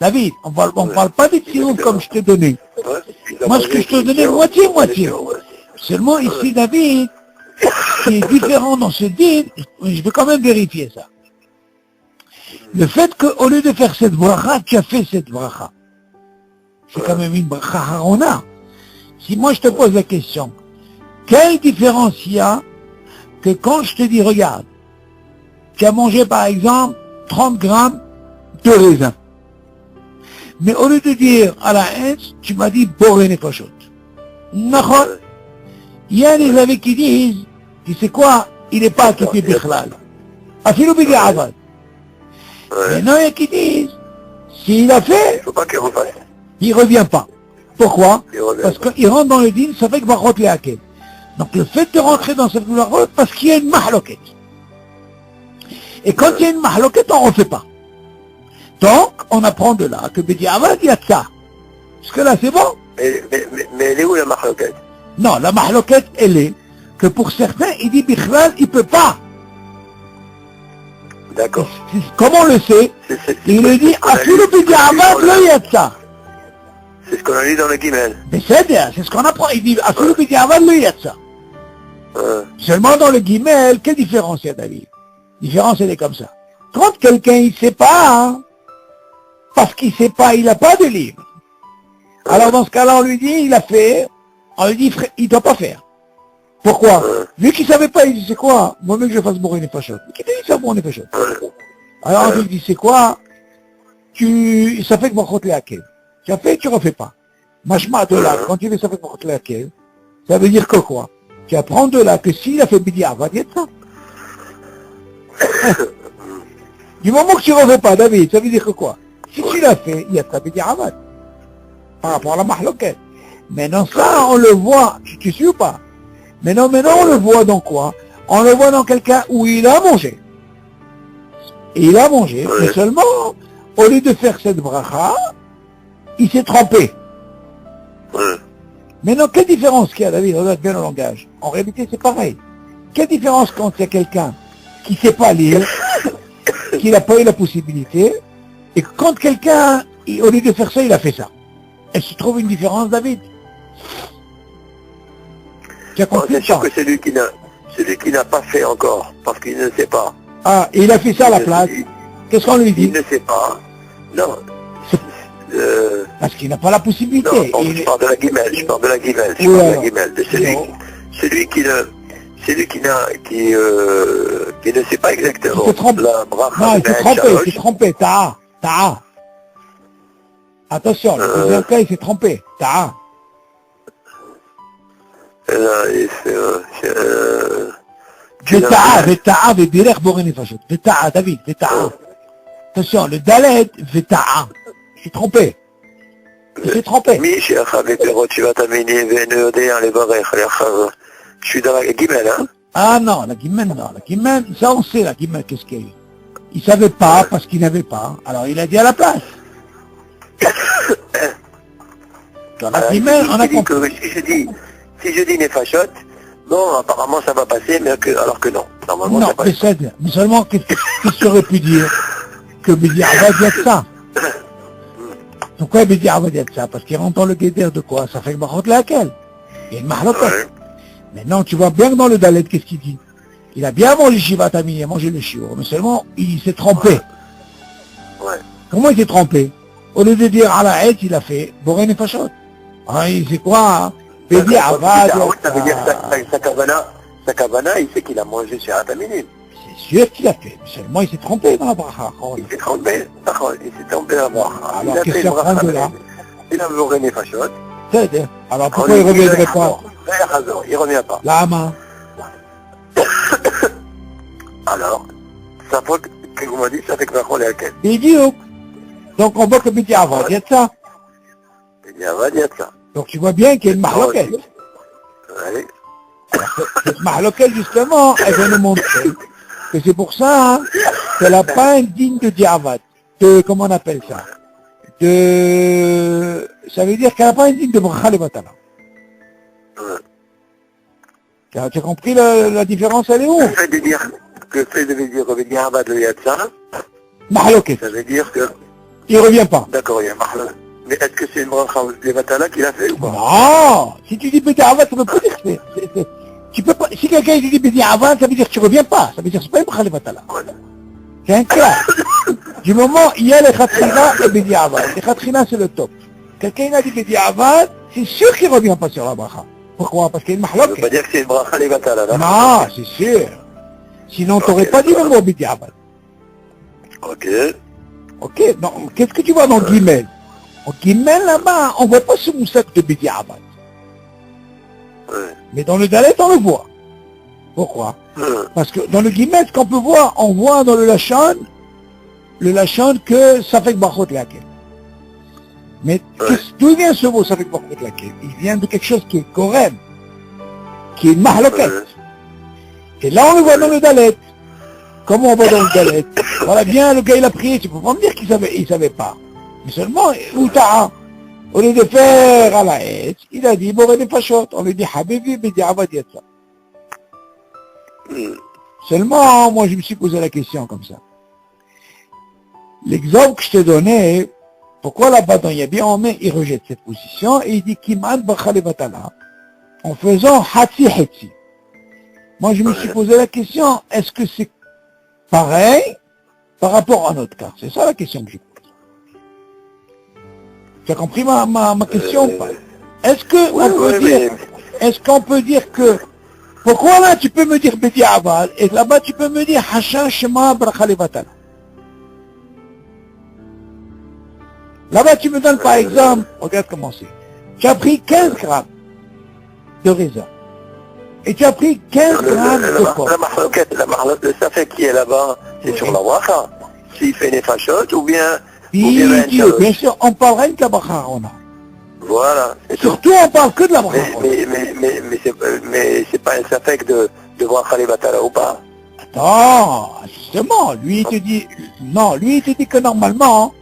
David, on parle pas du tsirouf comme je t'ai donné. Moi, ce que je te donnais, moitié. Seulement, ici, David, qui est différent dans ce din, je vais quand même vérifier ça. Le fait qu'au lieu de faire cette bracha, tu as fait cette bracha. C'est quand même une bracha harona. Si moi je te pose la question, quelle différence il y a que quand je te dis, regarde, tu as mangé par exemple 30 grammes de raisin. Mais au lieu de dire à la haine, tu m'as dit Boré Nefashot. Nachon. Il y a des avis qui disent, tu sais quoi, il n'est pas acquitté Bichlal. Afilou B'Di'avad. Maintenant, il y a qui disent, s'il a fait, Il faut pas qu'il refasse. il revient pas. Pourquoi? Parce pas. qu'il rentre dans le din, ça fait que Barot les hakel. Donc le fait de rentrer dans cette Barot, parce qu'il y a une mahloquette. Et quand il y a une mahloquette, on ne refait pas. Donc, on apprend de là que Bediavad, il y a ça. Parce que là, c'est bon. Mais elle est où la mahloquette? Non, la mahloquette, elle est que pour certains, il dit Bichlal, il peut pas. D'accord. Comment on le sait? Il le dit, Afilou Bediavad, le Yatsa. C'est ce qu'on a lu dans le Guimel. Mais c'est ce qu'on apprend. Il dit, Afilou Bediavad, le Yatsa. Seulement dans le Guimel, quelle différence il y a, David? La différence, elle est comme ça. Quand quelqu'un, il ne sait pas, hein, parce qu'il ne sait pas, il n'a pas de livre. Alors dans ce cas-là, on lui dit, il a fait, on lui dit, il ne doit pas faire. Pourquoi? Vu qu'il ne savait pas, il dit, c'est quoi? Moi, même que je fasse Boré Nefashot. Qui te dit ça, Boré Nefashot? Alors on lui dit, c'est quoi? Ça fait que mon côté à quel? Tu as fait, tu ne refais pas. Machma de là, quand tu fais ça fait que mon côté à quel? Ça veut dire que quoi? Tu apprends de là que s'il a fait Bidia, va dire ça. Du moment que tu ne refais pas, David, ça veut dire que quoi? Si tu l'as fait, il y a ta Bidia Avad. Par rapport à la mahloquette. Maintenant, ça, on le voit. Tu suis ou pas? Maintenant, on le voit dans quoi? On le voit dans quelqu'un où il a mangé. Et il a mangé, mais seulement, au lieu de faire cette bracha, il s'est trompé. Maintenant, quelle différence qu'il y a, David? Regarde bien le langage. En réalité, c'est pareil. Quelle différence quand il y a quelqu'un qui ne sait pas lire, qui n'a pas eu la possibilité, et quand quelqu'un au lieu de faire ça, il a fait ça. Est-ce que tu trouves une différence, David? Tu as compris? C'est sûr que celui qui n'a pas fait encore, parce qu'il ne sait pas. Ah, et il a fait ça à la place. Qu'est-ce qu'on lui dit? Il ne sait pas. Non. Parce qu'il n'a pas la possibilité. Non, je parle de la guimelle, je parle de la guimelle, de celui qui ne sait pas exactement. La bracha. Non, il s'est trompé, Ta'a. Attention, le deuxième cas, il s'est trompé, Ta'a. Veta'a, Vedirech Boré Nefashot. Veta'a, David, Veta'a. Attention, le Dalet, Veta'a. Je suis trompé. Je suis trompé. Je suis dans la guimelle, hein? Ah non, la guimelle, non. La guimelle, ça on sait, la guimelle, qu'est-ce qu'il y a eu. Il savait pas parce qu'il n'avait pas. Alors il a dit à la place. Dans la guimelle, on a compris. Si je dis Nefashot, non, apparemment ça va passer, mais alors que non. Normalement, non, mais seulement, qu'est-ce que tu aurais pu dire? Que Bédi Avad dit ça. Pourquoi Bédi Avad dit ça? Parce qu'il rentre dans le guéder de quoi? Ça fait le barot de laquelle? Il y a une mahloket. Maintenant, tu vois bien que dans le Dalet, qu'est-ce qu'il dit? Il a bien mangé Shivat Amini, il a mangé le shiur, mais seulement, il s'est trompé. Ouais. Comment il s'est trompé? Au lieu de dire à la haie, il a fait Boré Nefashot. Ah, il sait quoi, hein? Bédi Avad. Ça veut dire sa kavana, il sait qu'il a mangé Shivat Amini. C'est sûr qu'il a fait, mais seulement il s'est trompé dans la bracha. Il s'est trompé dans la bracha. Alors, qu'est-ce qu'il apprend de là? Il a Boré Nefashot. C'est-à-dire, alors pourquoi il ne reviendrait pas? Il ne revient pas. Lama. Alors, ça fait que vous m'avez dit, ça fait que Macron est à quel? Il dit, donc on voit que Bédi Avad dit ça. Bédi Avad dit ça. Donc tu vois bien qu'il y a une mahloket. Oui. Cette mahloket, justement, elle vient nous montrer que c'est pour ça qu'elle n'a pas un digne de Diavad. Comment on appelle ça? Ça veut dire qu'elle n'a pas un digne de Bracha Levatala. Tu as compris la différence, elle est où? Le fait de dire que Bédi Avad le Yatsa, mahloket. Ça veut dire que... Il ne revient pas. D'accord, il y a mahloket. Mais est-ce que c'est une Bracha Levatala qu'il a fait ou pas? Non. Si tu dis Bédi Avad, ça ne veut pas dire que c'est... Tu peux pas, si quelqu'un dit Bédi Avad, ça veut dire que tu ne reviens pas. Ça veut dire que ce n'est pas une Bracha Levatala. C'est un clair. Du moment, il y a les Khatrina et Bédi Avad. Les Khatrina, c'est le top. Quelqu'un a dit Bédi Avad, c'est sûr qu'il ne revient pas sur la Bracha. Pourquoi? Parce qu'il y a une mahloket. Ça veut pas dire que c'est une Bracha Levatala, là. Non, c'est sûr. Sinon, tu n'aurais pas dit le mot Bédi Avad. Ok. Ok, non, qu'est-ce que tu vois dans Guimel? En Guimel, là-bas, on ne voit pas ce moussak de Bédi Avad. Mais dans le Dalet, on le voit. Pourquoi? Parce que dans le Guimel, ce qu'on peut voir, on voit dans le Lachon que ça fait que Bachot laquelle. Mais d'où vient ce mot, ça fait que Bachot laquelle? Il vient de quelque chose qui est Korem, qui est une mahloket. Et là, on le voit dans le Dalet. Comment on voit dans le Dalet? Voilà bien, le gars, il a prié, tu peux pas me dire qu'il savait pas. Mais seulement, Outa'a, au lieu de faire à la haie, il a dit Boré Nefashot. On lui dit Habibi, Bédi Avad Yatsa. Seulement, moi, je me suis posé la question comme ça. L'exemple que je t'ai donné, pourquoi là-bas dans Yabi, il rejette cette position et il dit Kiman Bracha Levatala en faisant Hatsi Hatsi. Moi, je me suis posé la question, est-ce que c'est pareil par rapport à notre cas? C'est ça la question que je pose. Tu as compris ma question ou pas? Est-ce qu'on peut dire que, pourquoi là tu peux me dire Bédi Avad et là-bas tu peux me dire Hashan Shema Bracha Levatala? Là-bas tu me donnes par exemple, regarde comment c'est. Tu as pris 15 grammes de raisin. Et tu as pris 15 grammes de pomme. La marloquette, ça fait qui est là-bas, c'est sur la bracha. S'il fait des fachottes ou bien... Bien sûr, on parlera de la bracha on a. Voilà. Surtout on parle que de la bracha. Mais c'est pas un safek de bracha levatala ou pas? Attends, justement, lui il te dit... Non, lui il te dit que normalement,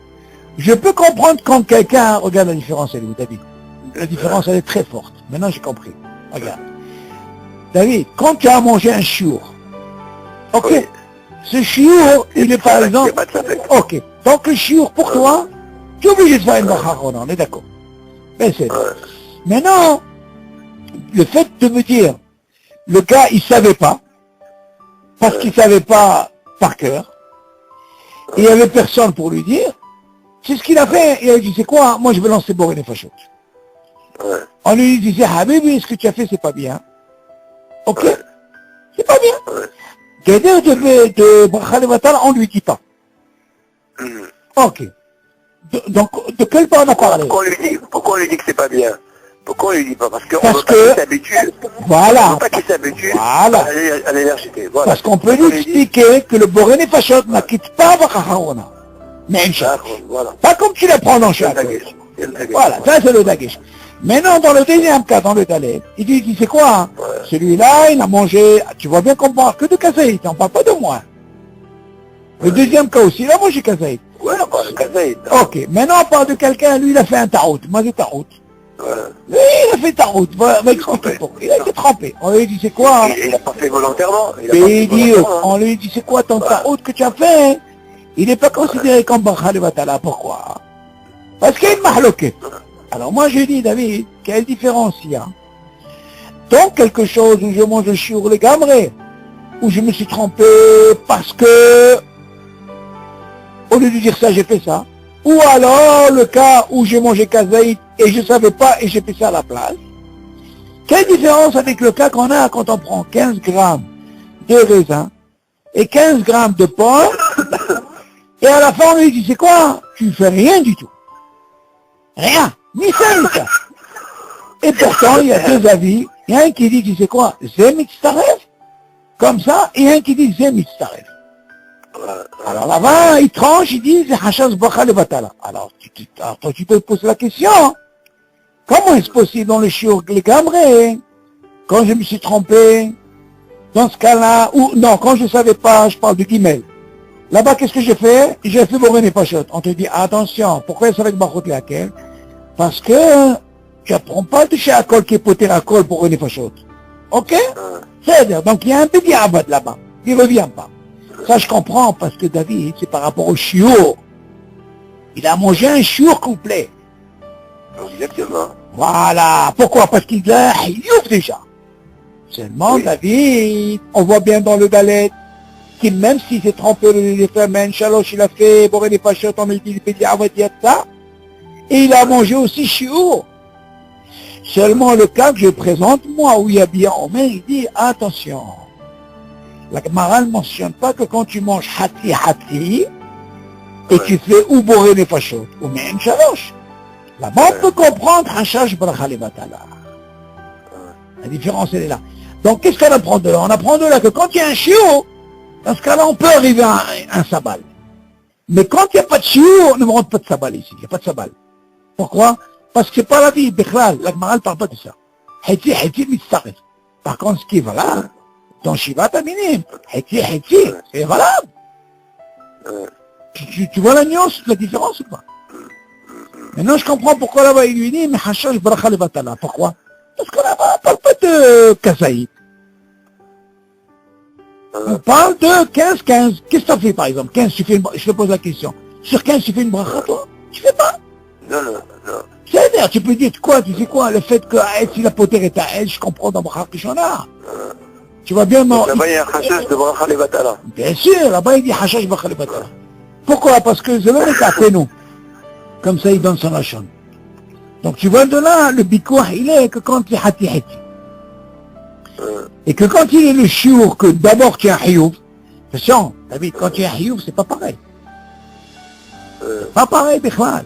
je peux comprendre quand quelqu'un... Regarde la différence, elle est où, David? La différence, elle est très forte. Maintenant, j'ai compris. Regarde. David, quand tu as mangé un chiour, ok, oui. Ce chiour, il est par exemple... Ok, donc le chiour, pour toi, Tu es obligé de faire une bracha on est d'accord. Mais c'est... Maintenant, le fait de me dire, le gars, il savait pas, parce qu'il savait pas par cœur, et il n'y avait personne pour lui dire, c'est ce qu'il a fait. Il a dit, c'est quoi? Moi, je vais lancer Boré Nefashot. On lui disait, Habibi, ce que tu as fait, c'est pas bien. Ok? C'est pas bien. Gader de Bracha Levatal, on lui dit pas. Ok. Donc, de quel part on a parlé? Pourquoi on lui dit que c'est pas bien? Pourquoi on lui dit pas? Parce qu'on veut pas qu'il s'habitue. Voilà. On veut pas qu'il s'habitue à l'énergété. Voilà. Parce qu'on peut lui expliquer que le Boré Nefashot ne quitte pas Bracha Harona. Mais une chose. Voilà. Pas comme tu l'apprends dans chaque. Voilà, ça c'est le Dagesh. Maintenant, dans le deuxième cas, dans le Dalet, il dit, c'est quoi hein? Celui-là, il a mangé, tu vois bien qu'on parle que de Kazaït, on parle pas de moi. Le deuxième cas aussi, il a mangé Kazaït. Ouais, on parle de Kazaït. Ok, maintenant on parle de quelqu'un, lui il a fait un tarout, moi j'ai tarout. Lui il a fait tarout, il a été trempé. On lui dit c'est quoi hein? Il a pas fait volontairement. On lui dit c'est quoi ton tarout que tu as fait hein? Il n'est pas considéré comme Bracha Levatala, pourquoi? Parce qu'il y a une mahloquette. Alors moi je dis David, quelle différence il y a? Donc quelque chose où je mange le chiour le gamré, où je me suis trompé parce que, au lieu de dire ça, j'ai fait ça. Ou alors le cas où j'ai mangé kazaït et je ne savais pas et j'ai fait ça à la place. Quelle différence avec le cas qu'on a quand on prend 15 grammes de raisin et 15 grammes de porc et à la fin on lui dit c'est quoi? Tu fais rien du tout. Rien. Ni ça, ni ça. Et pourtant, il y a deux avis. Il y a un qui dit, tu sais quoi, Zé Mitzaref, comme ça, et un qui dit Zé Mitzaref. Alors là-bas, il tranche, il dit, c'est Hachaz Bracha Levatala. Alors, toi, tu te poses la question, comment est-ce possible dans le shiur les gamré, quand je me suis trompé, dans ce cas-là, ou non, quand je ne savais pas, je parle du guimel. Là-bas, qu'est-ce que j'ai fait? J'ai fait Boré Nefashot. On te dit, attention, pourquoi c'est avec Bachot laquelle? Parce que tu n'apprends pas de chez Akol qui est poté à Kol pour une Nefashot. Ok? C'est-à-dire, donc il y a un petit abad là-bas. Il ne revient pas. Ça je comprends parce que David, c'est par rapport au chiour. Il a mangé un chiour complet. Exactement. Voilà. Pourquoi? Parce qu'il a Hiouf déjà. Seulement David, on voit bien dans le Dalet, que même s'il s'est trompé le Femen, Shalosh, il a fait Boré Nefashot, on lui dit, il petit abad ça. Et il a mangé aussi chiour. Seulement le cas que je présente, moi, où il y a bien Omer, il dit, attention. La Gemara ne mentionne pas que quand tu manges hati, et tu fais ou Boré Nefashot, ou même Shalosh. Là-bas, on peut comprendre Hachash Bracha Levatala. La différence, elle est là. Donc, qu'est-ce qu'on apprend de là? On apprend de là que quand il y a un chiour, dans ce cas-là, on peut arriver à un sabal. Mais quand il n'y a pas de chiour, on ne me rentre pas de sabal ici. Il n'y a pas de sabal. Pourquoi? Parce que c'est pas la vie, Bichlal, la Gemara ne parle pas de ça. Heti, mitzaref. Par contre, ce qui est valable, dans Shivat Aminim, Heti, c'est valable. Tu vois la nuance, la différence ou pas? Maintenant, je comprends pourquoi là-bas il lui dit, mais Hashash Bracha Levatala. Pourquoi? Parce que là-bas, on parle pas de Kazaït. On parle de 15. Qu'est-ce que tu as fait, par exemple? 15, je te pose la question. Sur 15, tu fais une bracha, toi? Tu fais pas? Non. C'est-à-dire, tu peux dire quoi? Tu sais quoi? Le fait que si la potère est à elle, je comprends dans Bracha Kishona. Tu vois bien, non? Là-bas, il y a un Hachash de Bracha Levatala. Bien sûr, là-bas, il dit Hachash Bracha Levatala. Pourquoi? Parce que Zelon est à nous. Comme ça, il donne son lachon. Donc, tu vois de là, le bikouah, il est que quand il est hati. Et que quand il est le chiour, que d'abord tu es un hiouf, attention, David, quand tu es un hiouf, c'est pas pareil. Pas pareil, Bichlal.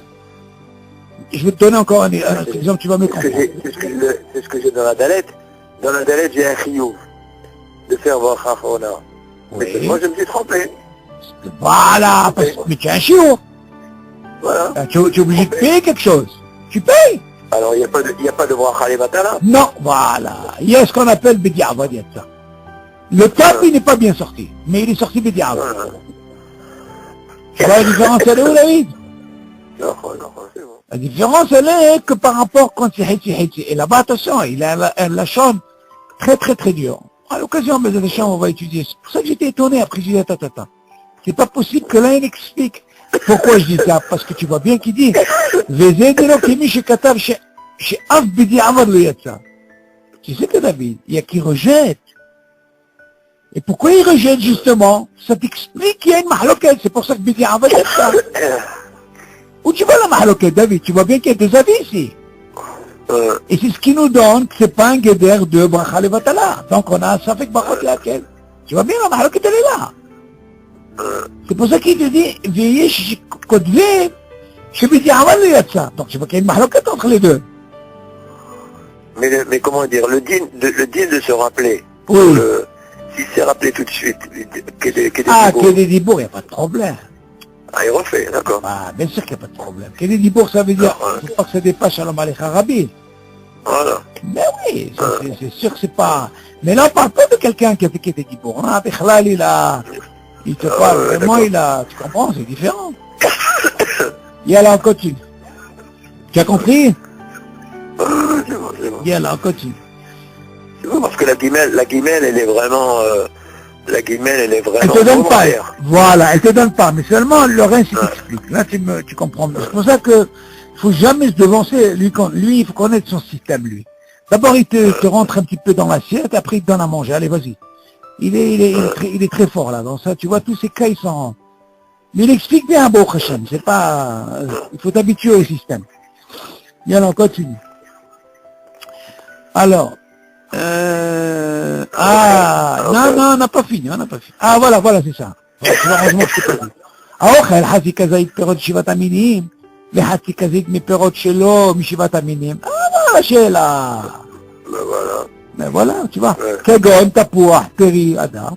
Je vais te donner encore un exemple, tu vas me comprendre. C'est ce que j'ai dans la Dalet. Dans la Dalet, j'ai un chiouf de faire Bracha Chona. Mais moi, je me suis trompé. Voilà, mais tu es un chiour. Voilà. Tu es obligé de payer quelque chose. Tu payes. Alors, il n'y a pas de Bracha Levatala? Non, voilà. Il y a ce qu'on appelle Bediavad Yatsa. Le cap, il n'est pas bien sorti, mais il est sorti Bediavad. Tu vois la différence, elle est où, David? Non, c'est bon. La différence, elle est que par rapport quand c'est Heti. Et là-bas, attention, il a un lachon très dur. À l'occasion, on va étudier. C'est pour ça que j'étais étonné après, j'ai dit, c'est pas possible que là, il explique Pourquoi je dis ça? Parce que tu vois bien qu'il dit, tu sais que David, il y a qui rejette. Et pourquoi il rejette justement? Ça t'explique qu'il y a une mahloquette, c'est pour ça que Bidi Avad est ça. Où tu vois la mahloquette, David? Tu vois bien qu'il y a deux avis ici. Et c'est ce qui nous donne que c'est pas un guéder de bracha levatala. Donc on a un safek barot laquelle. Tu vois bien la mahloquette, elle est là. C'est pour ça qu'il te dit, veillez chez Kodvé, chez Bidi Avad le yatsa. Donc tu vois qu'il y a une mahloquette entre les deux. Mais comment dire, le din de se rappeler. Oui. S'il s'est rappelé tout de suite, qu'il y a des dibours, il n'y a pas de problème. Ah, il refait, d'accord. Ah, bien sûr qu'il n'y a pas de problème. Qu'il y ait des dibours, ça veut dire, il ne faut pas que ça dépasse Shalom Aleichem Rabbi. Voilà. Mais oui, c'est sûr que c'est pas... Mais là, on ne parle pas de quelqu'un qui a fait des dibours. Non, Bichlal, il te parle, vraiment, tu comprends, c'est différent. Yallah, on continue. Tu as compris? C'est bon. Yallah, on continue. C'est bon, parce que la guimelle, elle est vraiment... elle te donne pas. Voilà, elle te donne pas, mais seulement le reste, il t'explique. Là, tu comprends. C'est pour ça que il faut jamais se devancer. Lui, il faut connaître son système, lui. D'abord, il te rentre un petit peu dans l'assiette, après, il te donne à manger. Allez, vas-y. Il est très fort, là. Dans ça, tu vois, tous ces cas, ils sont... Mais il explique bien, Baruch Hashem. C'est pas... il faut t'habituer au système. Bien, on continue. Alors... non, on n'a pas fini. Ah, voilà, c'est ça. Heureusement que je t'ai pas dit. האוכל, חצי כזית פירות שבעת המינים, וחצי כזית מפירות שלו משבעת המינים. אבל השאלה... voilà, tu vois. כגון, תפוח, פרי, אדם,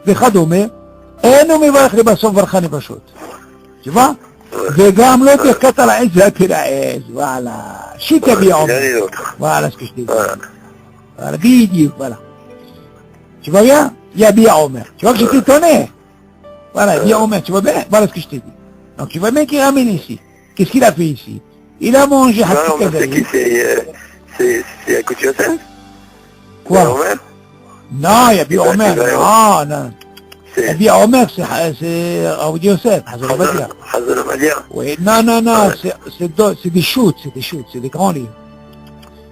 וכדומה, אינו מברך לבסוף ברכה נפשות. tu vois? וגם לא תחכת על העץ והתיר העץ, וואלה. שיטה ביום. voilà ce que je t'ai dit. Voilà, voilà. Tu vois bien? Il y a Bia Omer. Tu vois que j'étais étonné. Voilà, Bia Omer, tu vois bien? Voilà ce que je t'ai dit. Donc tu vois bien qu'il ramène ici. Qu'est-ce qu'il a fait ici? Il a mangé Hatsi Kazaï. C'est Akut Yosef? Quoi? Non, il y a Bia Omer. Non. Bia Omer, c'est Aoud Yosef, Hazan Obadia. Hazan Obadia? Oui, non, c'est des shoots, c'est des grands livres.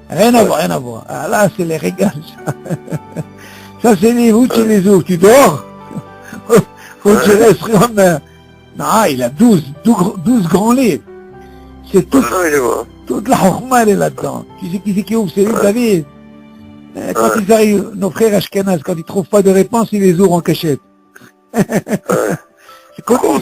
Rien à voir. Ah, là, c'est les régals. Ça, c'est les où tu les ouvres. Tu dors. Faut que tu restes comme... Non, il a 12 grands livres. C'est tout. Toute la chokhma, elle est là-dedans. Tu sais qui c'est qui ouvre ces livres, David? Quand ils arrivent, nos frères Ashkenaz, quand ils trouvent pas de réponse, ils les ouvrent en cachette. C'est connu.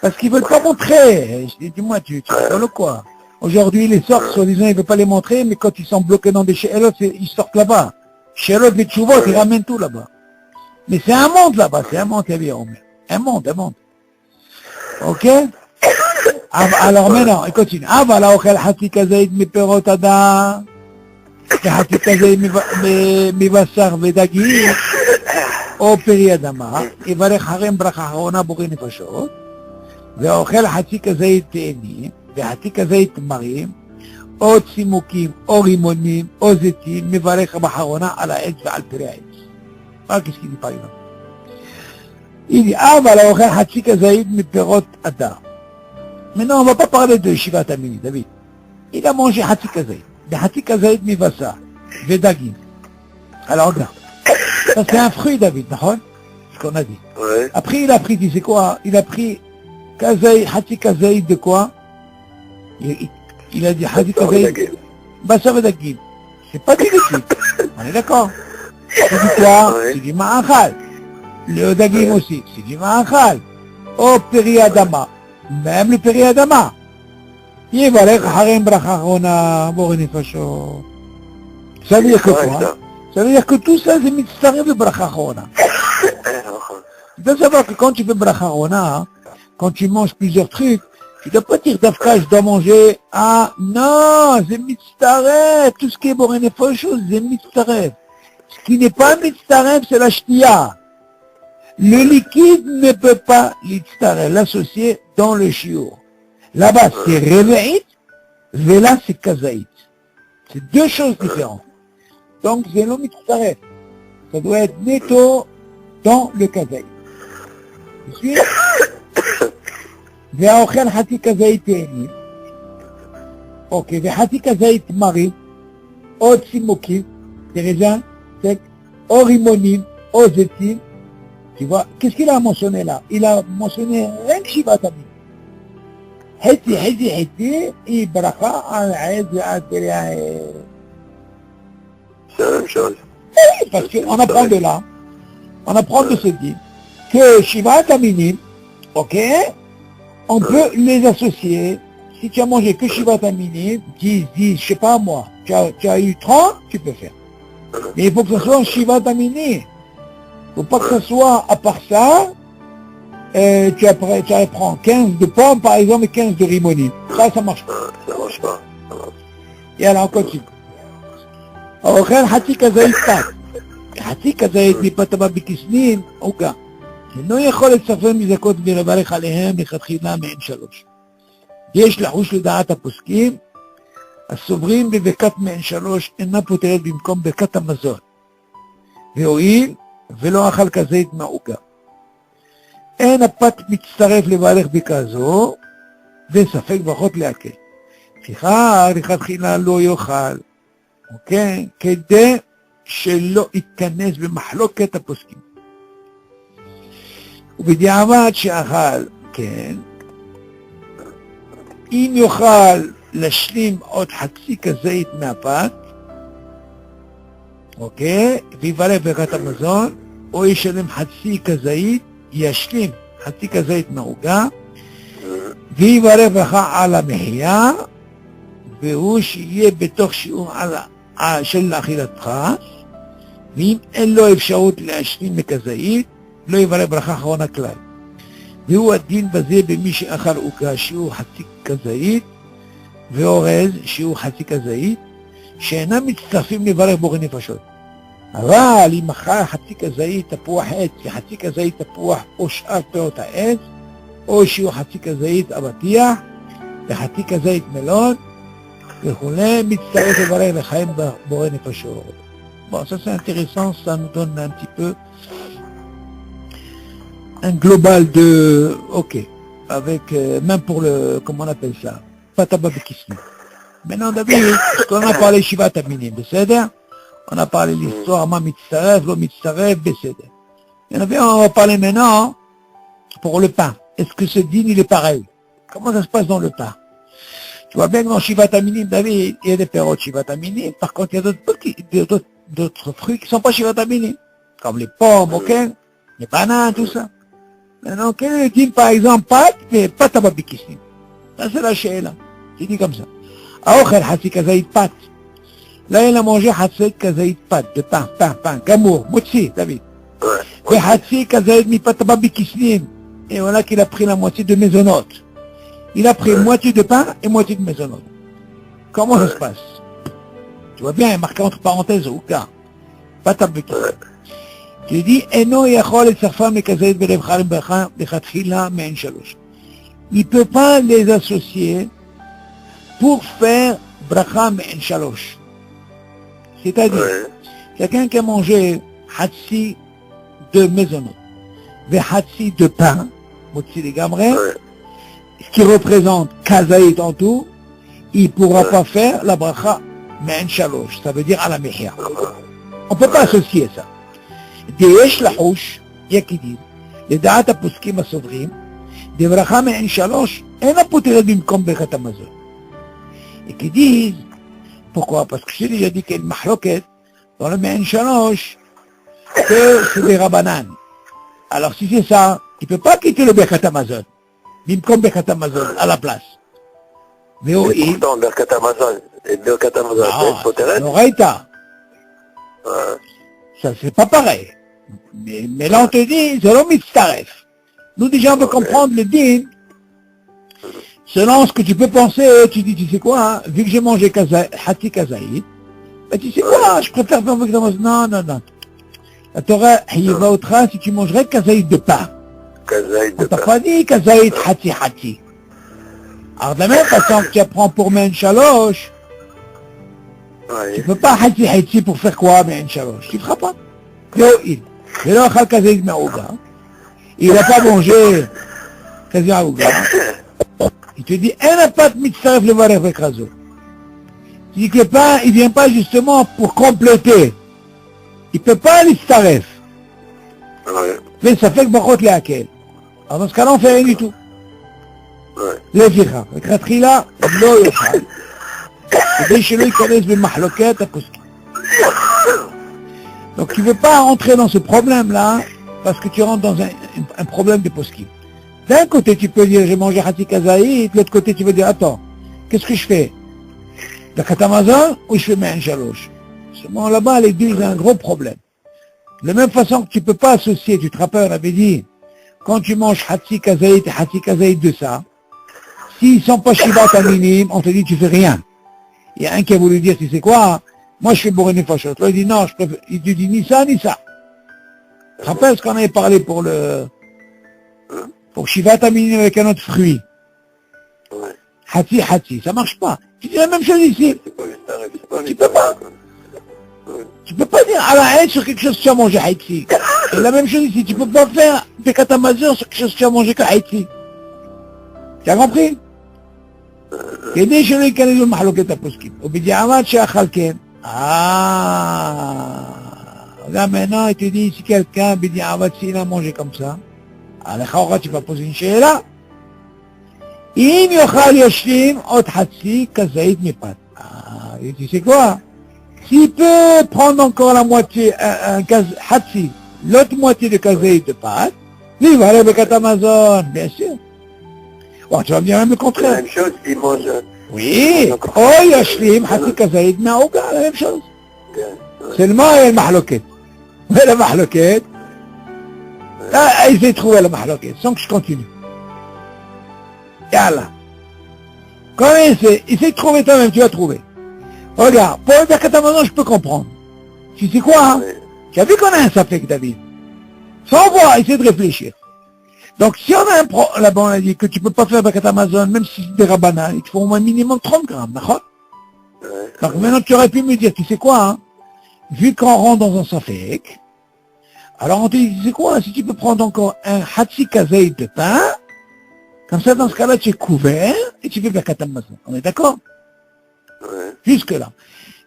Parce qu'ils veulent pas montrer. Je dis, dis-moi, tu rigoles quoi? Aujourd'hui, ils les sortent, soi-disant, ils ne veulent pas les montrer, mais quand ils sont bloqués dans des chélotes, ils sortent là-bas. Chélotes, les tchouvot, ils ramènent tout là-bas. Mais c'est un monde là-bas, c'est un monde, un monde. Ok? Alors maintenant, il continue. Voilà, אוכל חצי כזית מפירות אדם, וחצי כזית מבשר ודגים, או פרי אדמה, יברך הרם ברכה אחרונה בורא נפשות, ואוכל חצי כזית תאנים, וחצי כזית תמרים, או צימוקים, או רימונים, או זיתים, מברך באחרונה על העץ ועל פרי העץ. רק qu'est-ce qu'il dit par exemple? Il dit, voilà, אוכל חצי כזית מפירות אדם. Maintenant, on ne va pas parler de Shivat Amini, David. Il a mangé Hatsi Kazaïd. Des Hatsi Kazaïd Mivasa. Vedagin. Alors, regarde. Ça, c'est un fruit, David, d'accord? Ce qu'on a dit. Ouais. Après, il a pris, tu sais quoi? Il a pris Hatsi Kazaïd de quoi? Il a dit Hatsi Kazaïd. Bassa Vedagin. C'est pas du liquide. On est d'accord? C'est du quoi? C'est du Ma'achal. Le Dagim aussi. C'est du Ma'achal. Au Peri Adama. Même le Peri Adama. Yivarech Harem Bracha Rona Bore Nefashot. Ça veut dire que quoi? Ça veut dire que tout ça, c'est mitzvah de Bracha Rona. Tu dois savoir que quand tu fais Bracha Rona, quand tu manges plusieurs trucs, tu ne dois pas dire d'Afka, je dois manger. Ah non, c'est mitzvah. Tout ce qui est Bore Nefashot, c'est mitzvah. Ce qui n'est pas mitzvah, c'est la shtia. Le liquide ne peut pas l'associer dans le shiur. Là-bas, c'est réveït, et là, c'est kazaït. C'est deux choses différentes. Donc, c'est l'homme mitzaref. Ça doit être netto dans le kazaït. Tu suis? והאוכל חצי כזית תאנים, אוקיי, וחצי כזית תמרים, או צימוקים, תראה, או רימונים, או זיתים, tu vois, qu'est-ce qu'il a mentionné là? Il a mentionné rien que Shivat Aminim. Hiti, et bracha al aïd c'est la même chose. Oui, parce qu'on apprend de là, on apprend de ce dit, que Shivat Aminim, ok, on peut les associer. Si tu as mangé que Shivat Aminim, 10, je sais pas moi, tu as eu 30, tu peux faire. Mais il faut que ce soit un Shivat Aminim. Il ne faut pas que ce soit, à part ça, tu apprends 15 de pommes par exemple et 15 de rimonim. Ça marche pas. Ça marche pas. Et alors on continue. האוכל חצי כזית פת. חצי כזית מפת הבא בכסנין, עוגה. אינו יכול לצרפן מזכות ולברך עליהם לכתחילה מעין שלוש. יש לחוש לדעת הפוסקים, הסוברים בברכת מעין שלוש אינה פותרת במקום ברכת המזון. והואיל ולא אכל כזית מהעוגה. אין הפת מצטרף לברך בכזו, וספק ברכות להקל. לפיכך, לכתחילה לא יאכל. אוקיי? כדי שלא יתכנס במחלוקת הפוסקים. ובדיעבד שאכל, כן, אם יוכל להשלים עוד חצי כזית מהפת, אוקיי? ויברך ברכת המזון, או ישלם חצי כזית, ישלים חצי כזית מהעוגה, ויברך ברכה על המחיה, והוא שיהיה בתוך שיעור של אכילתך, ואם אין לו אפשרות להשלים מכזית, לא יברך ברכה אחרונה כלל. והוא הדין בזה במי שאכל עוגה שיעור חצי כזית, ואורז שיעור חצי כזית, שאינם מצטרפים לברך בורא נפשות. אבל אם אכל חצי כזית תפוח עץ וחצי כזית תפוח או שאר פירות העץ, או שיעור חצי כזית אבטיח וחצי כזית מלון, וכולי, מצטרף לברך לחיים בורא נפשות. Bon, ça c'est intéressant, ça nous donne un petit peu un global de, ok, avec, même pour le, comment on appelle ça, Pataba Bekisni. Maintenant, David, on a parlé Shivat Aminim, בסדר? On a parlé l'histoire, ma mitzaref, lo mitzaref, בסדר. Et on va parler maintenant pour le pain. Est-ce que ce dîne, il est pareil? Comment ça se passe dans le pain? Tu vois bien que dans Shivat Aminim, David, il y a des pérodes Shivat Aminim. Par contre, il y a d'autres fruits qui ne sont pas Shivat Aminim. Comme les pommes, ok? Les bananes, tout ça. Maintenant, quel est le dîne, par exemple, pâte, mais pas tababikissim. Ça, c'est la sheila. C'est dit comme ça. Aokhel hatsi kazait pâte. Là, il a mangé hatsi kazait pâte, de pain, gamour, motsi, David. Et hatsi kazait mi pas tababikissim. Et voilà qu'il a pris la moitié de maisonnote. Il a pris moitié de pain et moitié de maisonnote. Comment ça se passe? Tu vois bien, il est marqué entre parenthèses, ou cas. Pas tababikissim. Tu dis, Eno yachol et sarfa mekazait belev chalim becha bechatchila me'en shalosh. Il ne peut pas les associer pour faire bracha me'en shalosh. C'est-à-dire, quelqu'un qui a mangé hatsi de maisonnote, ve hatsi de pain, motzi de gamre, ce qui représente kazaït en tout, il ne pourra pas faire la bracha me'en shalosh. Ça veut dire à la mehia. On ne peut pas associer ça. יש לחוש, יקדים, לדעת הפוסקים הסוברים, דברכה מעין שלוש, אינה פותרת במקום ברכת המזון. יקדיז, pourquoi? Parce que j'ai déjà dit qu'il y a une mahloket dans le מעין שלוש, que c'est des rabanan. Alors si c'est ça, il ne peut pas quitter le ברכת המזון, במקום ברכת המזון, à la place. והואיל... pourtant, ברכת המזון, ברכת המזון, c'est פותרת? לא ראית? Ça c'est pas pareil. Mais là on te dit, c'est l'homme mitzaref. Nous déjà on veut comprendre le din. Selon ce que tu peux penser, tu dis, tu sais quoi, hein, vu que j'ai mangé hati kazaïd, ben tu sais quoi, je préfère faire avec non. La Torah, il va au train si tu mangerais kazaïd de pain. On t'a pas dit kazaïd hati. Alors de la même façon que tu apprends pour men shalosh, tu peux pas hati pour faire quoi, men shalosh, tu ne feras pas. Il n'a pas mangé quasi un ouga. Il te dit, un apat mitzaref le varech bekrazo. Tu dis que le pain, il vient pas justement pour compléter. Il peut pas l'istaref. Mais ça fait que brachot lehakel. Alors dans ce cas-là, on fait rien du tout. לפיכך, לכתחילה לא יאכל, כדי שלא ייכנס במחלוקת הפוסקים. Donc tu ne veux pas rentrer dans ce problème-là, parce que tu rentres dans un problème de poskim. D'un côté, tu peux dire, j'ai mangé Hatzi Kazaït, de l'autre côté, tu veux dire, attends, qu'est-ce que je fais? Dakat Amazon ou je fais Me'en Shalosh? Seulement là-bas, les deux, ils ont un gros problème. De la même façon que tu ne peux pas associer, tu te rappelles, on avait dit, quand tu manges Hatzi Kazaït et Hatzi Kazaït de ça, s'ils ne sont pas Shivat Aminim, on te dit tu fais rien. Il y a un qui a voulu dire, tu sais quoi, moi je fais bourrer une fachot. L'autre dit non, je préfère. Il te dit ni ça, ni ça. Tu te rappelles ce qu'on avait parlé pour Shivat Aminim avec un autre fruit? Hatzi, Hatzi, ça marche pas. Tu dis la même chose ici. Tu peux pas. Tu peux pas dire à la haine sur quelque chose que tu as mangé Hatzi. Et la même chose ici, tu peux pas faire des katamazeurs sur quelque chose que tu as mangé que Hatzi. Tu as compris? כדי שלא ייכנס במחלוקת הפוסקים. ובדיעבד שאכל כן. Regarde maintenant, il te dit, si quelqu'un, bedi'avad, s'il a mangé comme ça, alors tu vas poser une שאלה. אם יאכל ישלים עוד חצי כזית מפת. Et tu sais quoi? S'il peut prendre encore la moitié, un חצי, l'autre moitié de כזית de pâte, lui va aller avec Amazon, bien sûr. Bon, tu vas me dire même le contraire. La même chose, il mange. Oui, oh yashlim, Hatzi Kazaït, Naouga, la même chose. Seulement, il y a le mahloket. Où est le mahloket? Là, ils ont trouvé le mahloket, sans que je continue. Yallah. Quand essaie de trouver toi-même, tu vas trouver. Regarde, pour le Birkat je peux comprendre. Tu sais quoi, hein? Tu as vu qu'on a un safek, David? Sans voir, essaie de réfléchir. Donc, si on a un problème, là-bas, on a dit que tu ne peux pas faire Birkat Amazon, même si c'est des rabanan, il te faut au moins minimum 30 grammes, d'accord? Donc, maintenant, tu aurais pu me dire, tu sais quoi, hein? Vu qu'on rentre dans un safek, alors on te dit, tu sais quoi, si tu peux prendre encore un Hatzi Kazaït de pain, comme ça, dans ce cas-là, tu es couvert, et tu fais Birkat Amazon. On est d'accord? Jusque là.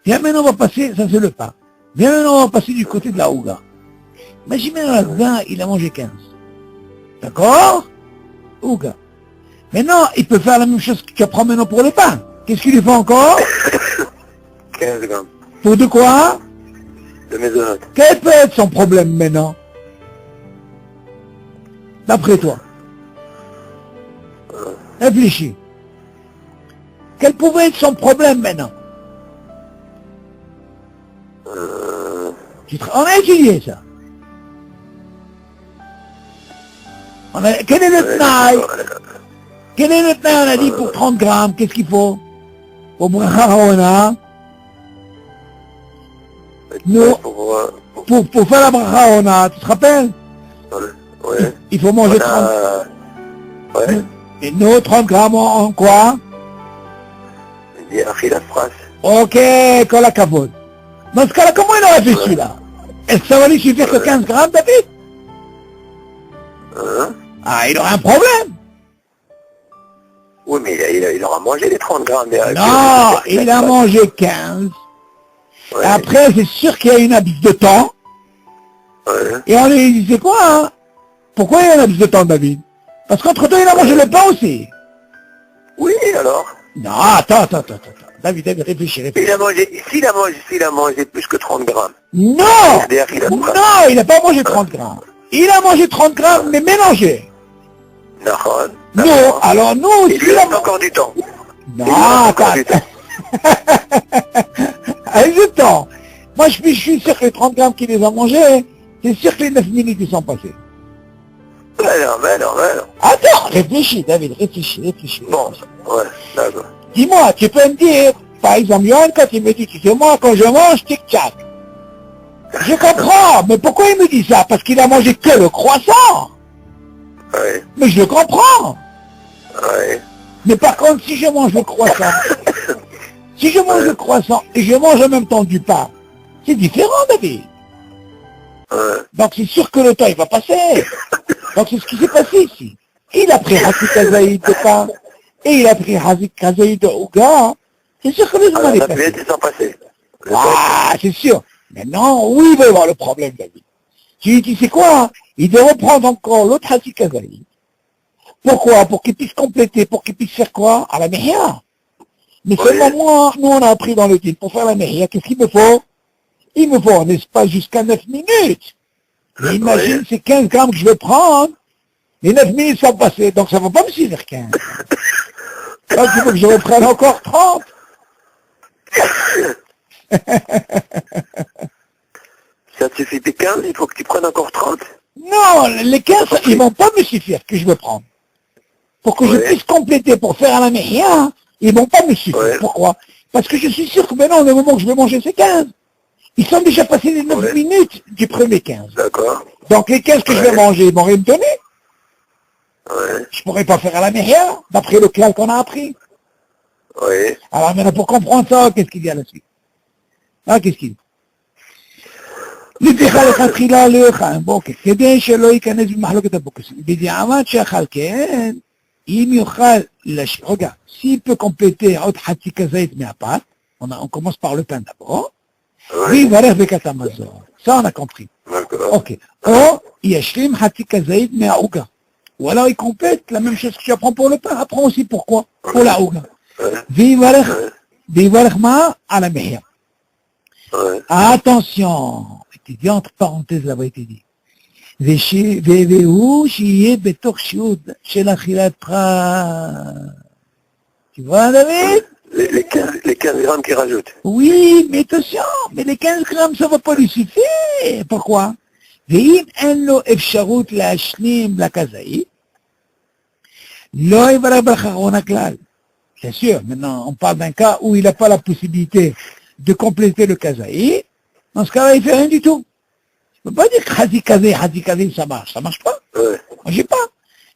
Bien, maintenant, on va passer, ça c'est le pain. Bien, maintenant, on va passer du côté de la Ouga. Imagine, là-dedans, il a mangé 15. D'accord? Ouga. Maintenant, il peut faire la même chose qu'il apprend maintenant pour le pain. Qu'est-ce qu'il lui faut encore? 15 grammes. Pour de quoi? De mésonote. Quel peut être son problème maintenant? D'après toi. Réfléchis. Quel pouvait être son problème maintenant? On a étudié ça. Quel est le tnaï? Quel est le tnaï? On a dit pour 30 grammes, qu'est-ce qu'il faut? Pour bracha haona. Nous, pour faire la bracha haona, tu te rappelles? Il faut manger 30. Et nous, 30 grammes en quoi? Il dit achilas pras. Ok, kol hakavod. Dans ce cas-là, comment il aurait fait celui-là? Est-ce que ça va lui suffire que 15 grammes, David? Ah, il aura un problème. Oui, mais il aura mangé les 30 grammes. Non, il a mangé 15. Ouais. Après, c'est sûr qu'il y a une abus de temps. Ouais. Et on lui dit, c'est quoi, hein? Pourquoi il y a une abus de temps, David? Parce qu'entre-temps, il a mangé le pain aussi. Oui, alors? Non, attends. David, réfléchis. S'il a mangé plus que 30 grammes. Non, il n'a pas mangé 30 grammes. Il a mangé 30 grammes, mais mélangé. Non, alors nous... Il lui reste encore du temps. Non, attends. Avec du temps. Moi, je suis sûr que les 30 grammes qu'il les a mangés, c'est sûr que les 9 minutes ils sont passés. Mais non. Attends, réfléchis, David, réfléchis. Bon, ouais, d'accord. Dis-moi, tu peux me dire, par exemple, Yohan, quand il me dit, tu sais, moi, quand je mange, tic-tac. Je comprends, mais pourquoi il me dit ça? Parce qu'il a mangé que le croissant. Oui. Mais je le comprends. Oui. Mais par contre, si je mange le croissant, le croissant et je mange en même temps du pain, c'est différent, David. Donc c'est sûr que le temps, il va passer. Donc c'est ce qui s'est passé ici. Il a pris Hatzi Kazaït de pain et il a pris Hazik Kazaïd de Ouga, c'est sûr que le Zman est passé. Alors, la s'en passer. Ah, c'est sûr. Maintenant, oui, il va y avoir le problème, David. Tu sais quoi? Il doit reprendre encore l'autre Hazik Kazaïd. Pourquoi? Pour qu'il puisse compléter, pour qu'il puisse faire quoi? À la Mehia. Mais seulement moi, nous on a appris dans le titre, pour faire la Mehia, qu'est-ce qu'il me faut? Il me faut un espace jusqu'à 9 minutes. Mais imagine, c'est 15 grammes que je vais prendre, les 9 minutes sont passées, donc ça ne va pas me suffire 15. Donc il faut que je reprenne encore 30. Ça te suffit 15, il faut que tu prennes encore 30. Non, les 15, ils ne vont pas me suffire que je vais prendre. Pour que je puisse compléter, pour faire à la Mehia, ils ne vont pas me suffire. Pourquoi? Parce que je suis sûr que maintenant, au moment que je vais manger, c'est 15. Ils sont déjà passés les 9 minutes du premier 15. D'accord. Donc les 15 que je vais manger, ils vont rien me donner. Je ne pourrais pas faire à la Mehia, d'après le clal qu'on a appris. Oui. Alors maintenant, pour comprendre ça, qu'est-ce qu'il y a là-dessus? Ah, qu'est-ce qu'il dit? לפתיחה לכתחילה לא יאכל, בוקר, כדי שלא ייכנס במחלוקת הבוקסים. בדיעבד שאכל כן, אם יאכל, regarde, s'il peut compléter עוד חצי כזית מהפת, on commence par le pain d'abord, ויברך ברכת המזון. Ça on a compris. Ok. או ישלים חצי כזית מהעוגה. Ou alors il complète la même chose que tu apprends pour le pain, apprends aussi pourquoi, pour la עוגה. ויברך מה? על המחיה. Attention, il dit entre parenthèses là-bas, il te dit. והוא שיהיה בתוך שיעור של אכילת פרס. Tu vois, David? Les 15 grammes qu'il rajoute. Oui, mais attention, mais les 15 grammes, ça ne va pas lui suffire. Pourquoi? ואם אין לו אפשרות להשלים לכזאית, לא יברך ברכה אחרונה כלל. C'est sûr, maintenant, on parle d'un cas où il n'a pas la possibilité de compléter le kazaï. Dans ce cas-là, il ne fait rien du tout. Je ne peux pas dire que Hadi Kazi, ça marche pas. Moi, j'ai pas.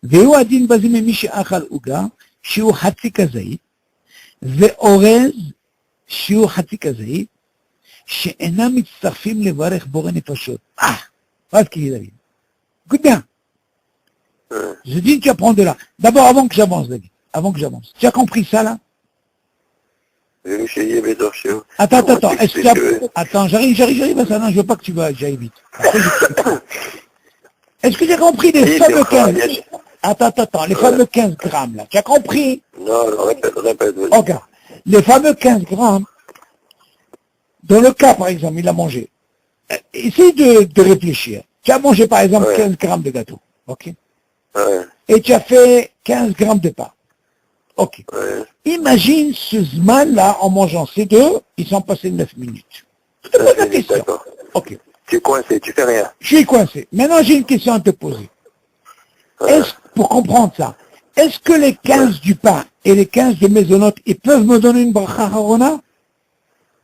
והוא הדין בזה ממי שאכל עוגה, שהוא חצי כזית, ואורז, שהוא חצי כזית, שאינם מצטרפים לברך בורא נפשות. Pas ce qu'il dit, David. Écoute bien. Je dis que tu apprends de là. D'abord, avant que j'avance, David. Avant que j'avance. Tu as compris ça, là? Attends, est-ce que tu as... Attends, j'arrive à ça, non, je veux pas que tu vas, j'aille vite. Est-ce que tu as compris les fameux 15... Attends, les fameux 15 grammes, là, tu as compris? Non, répète. Regarde, les fameux 15 grammes, dans le cas, par exemple, il a mangé. Essaye de réfléchir. Tu as mangé, par exemple, 15 grammes de gâteau, ok? Et tu as fait 15 grammes de pain. Ok. Imagine ce Zman-là, en mangeant ces deux, ils sont passés 9 minutes. Je te pose la question. Ok. Tu es coincé, tu fais rien. Je suis coincé. Maintenant, j'ai une question à te poser. Pour comprendre ça, est-ce que les 15 du pain et les 15 de mésonotes, ils peuvent me donner une bracha harona?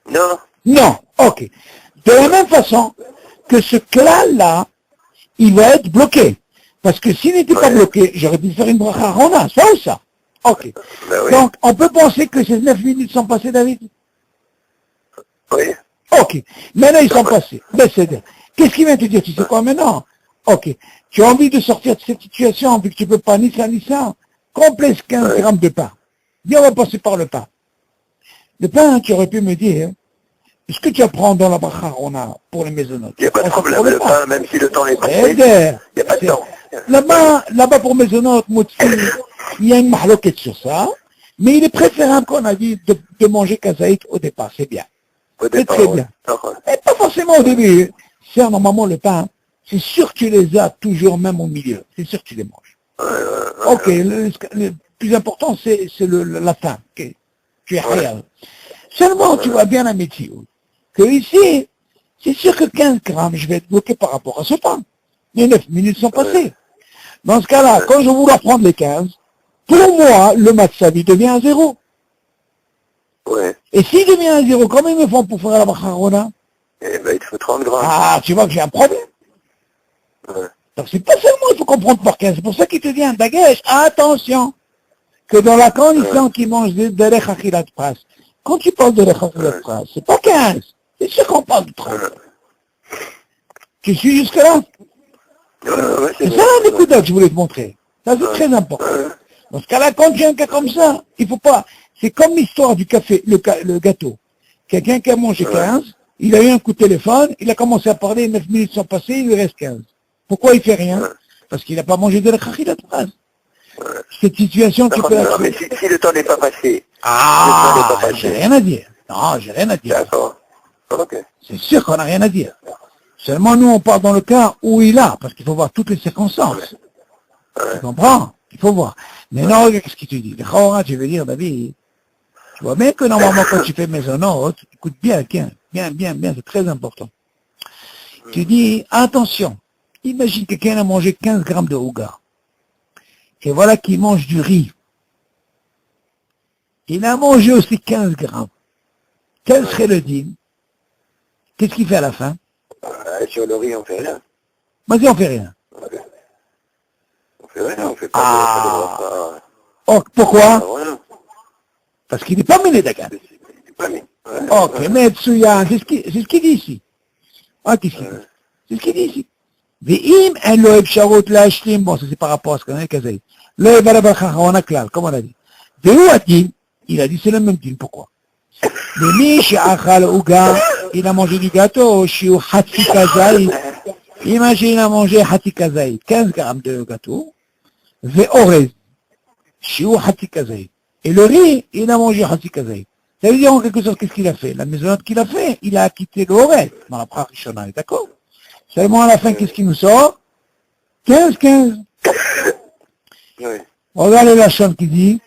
Non. Non. Ok. De la même façon que ce clal-là, il va être bloqué. Parce que s'il n'était pas bloqué, j'aurais pu faire une bracha harona, ça ou ça? Ok. Donc, on peut penser que ces 9 minutes sont passées, David? Oui. Ok. Maintenant, ils sont passés. Ben, c'est-à-dire, qu'est-ce qu'il vient te dire? Tu sais quoi maintenant? Ok. Tu as envie de sortir de cette situation, vu que tu ne peux pas ni ça. Complète 15 grammes de pain. Dis, on va passer par le pain. Le pain, tu aurais pu me dire, est-ce que tu apprends dans la bracha on a pour les maisonnotes? Il n'y a pas de problème, le pain, même si le temps est passé. Il n'y a pas de temps. Là-bas pour maisonnotes, il y a une mahloquette sur ça, mais il est préférable qu'on a dit de manger kazaït au départ, c'est bien. C'est très bien. Et pas forcément au début. C'est normalement le pain, c'est sûr que tu les as toujours même au milieu. C'est sûr que tu les manges. Ok, le plus important c'est la fin. Okay. Tu es réel. Seulement, tu vois bien la métier. Que ici, c'est sûr que 15 grammes, je vais être bloqué par rapport à ce pain. Les 9 minutes sont passées. Dans ce cas-là, quand je voulais prendre les 15, pour moi, le matzavi devient à 0. Et s'il devient à 0, comment ils me font pour faire la bacharona? Eh ben, il te faut 30 grammes. Ah, tu vois que j'ai un problème. Donc c'est pas seulement il faut comprendre par 15, c'est pour ça qu'il te dit un bagage. Attention, que dans la condition qu'ils mangent de l'echachilat pras, quand tu parles de l'echachilat pras, c'est pas 15, c'est sûr qu'on parle de 30. Tu suis jusque là? C'est ça l'écoute que je voulais te montrer. Ça c'est très important. Dans ce cas-là, quand j'ai un cas comme ça, il faut pas... C'est comme l'histoire du café, le gâteau. Quelqu'un qui a mangé 15, il a eu un coup de téléphone, il a commencé à parler, 9 minutes sont passées, il lui reste 15. Pourquoi il fait rien? Parce qu'il n'a pas mangé de la khakhilat de base. Cette situation, tu peux la trouver. Mais si le temps n'est pas passé. J'ai rien à dire. Non, j'ai rien à dire. D'accord. Ok. C'est sûr qu'on n'a rien à dire. Seulement, nous, on part dans le cas où il a, parce qu'il faut voir toutes les circonstances. Tu comprends? Il faut voir. Mais non, regarde ce qu'il te dit. Le khawara, tu veux dire, David, tu vois bien que normalement, quand tu fais mésonote, écoute bien, c'est très important. Tu dis, attention, imagine que quelqu'un a mangé 15 grammes de houga. Et voilà qu'il mange du riz. Il a mangé aussi 15 grammes. Quel serait le dîme? Qu'est-ce qu'il fait à la fin? Sur le riz, on fait rien. Vas-y, on fait rien. On fait rien, on fait pas. Oh, pourquoi? Parce qu'il n'est pas mêlé d'accord. Ok, mais Tsuya, c'est ce qu'il dit ici. Ah, qu'est-ce qu'il dit? C'est ce qu'il dit ici. Ve'im en lo efsharut lashlim, bon, ça c'est par rapport à ce qu'on a dit, Kazaï. Lo yavara b'chachawana klal, comme on a dit. Ve'u atim, il a dit c'est le même dîme, pourquoi? Ve'mi she'achal uga, il a mangé du gâteau, shi'u hatsi kazaït. Imagine, il a mangé hatsi kazaït, 15 grammes de gâteau. Ve'orez, shi'u hatsi kazaït. Et le riz, il a mangé hatsi kazaït. Ça veut dire en quelque sorte, qu'est-ce qu'il a fait? La maisonnette qu'il a fait, il a quitté le orez, dans la prache rishona, d'accord? Seulement à la fin, qu'est-ce qui nous sort? 15. Regardez la chambre qui dit,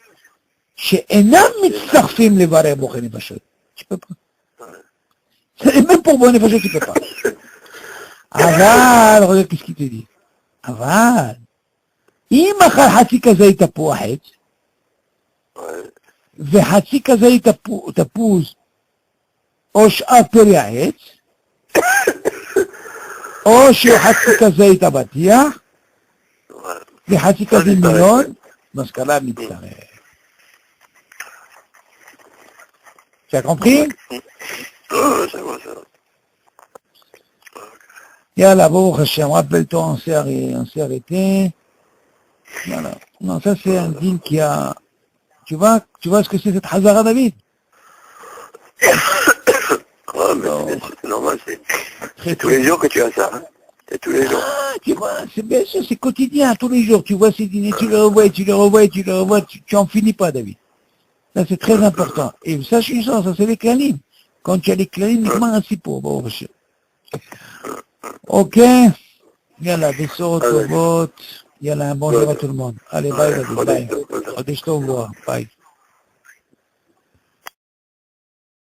she'enam mitzarfim levarer bochen nefashot. Tu peux pas. Même pour bon nefashot, tu peux pas. Aval, regarde qu'est-ce qu'il te dit. Aval. אם אכל חצי כזה תפוח עץ, וחצי כזה תפוז, או שאר פרי העץ, או שחצי כזה אבטיח, וחצי כזה מיליון, מסקנה מצטרף. Tu as compris? Yallah, Baruch Hashem, rappelle-toi, on s'est arrêté. Voilà. Non, ça c'est un dîme qui a... Tu vois ce que c'est cette Hazara, David? Oh, mais c'est normal, c'est tous les jours que tu as ça. Hein. C'est tous les jours. Ah, tu vois, c'est bien sûr, c'est quotidien, tous les jours. Tu vois ces dîners, tu le revois, tu en finis pas, David. Ça c'est très important. Et sache une chose, ça c'est les clalim. Quand tu as les clalim, uniquement un sipo, Baruch Hashem. Ok? Yallah, des sortes de votes. Yallah, un bonjour à tout le monde. Allez, bye, David, bye. Au revoir, bye.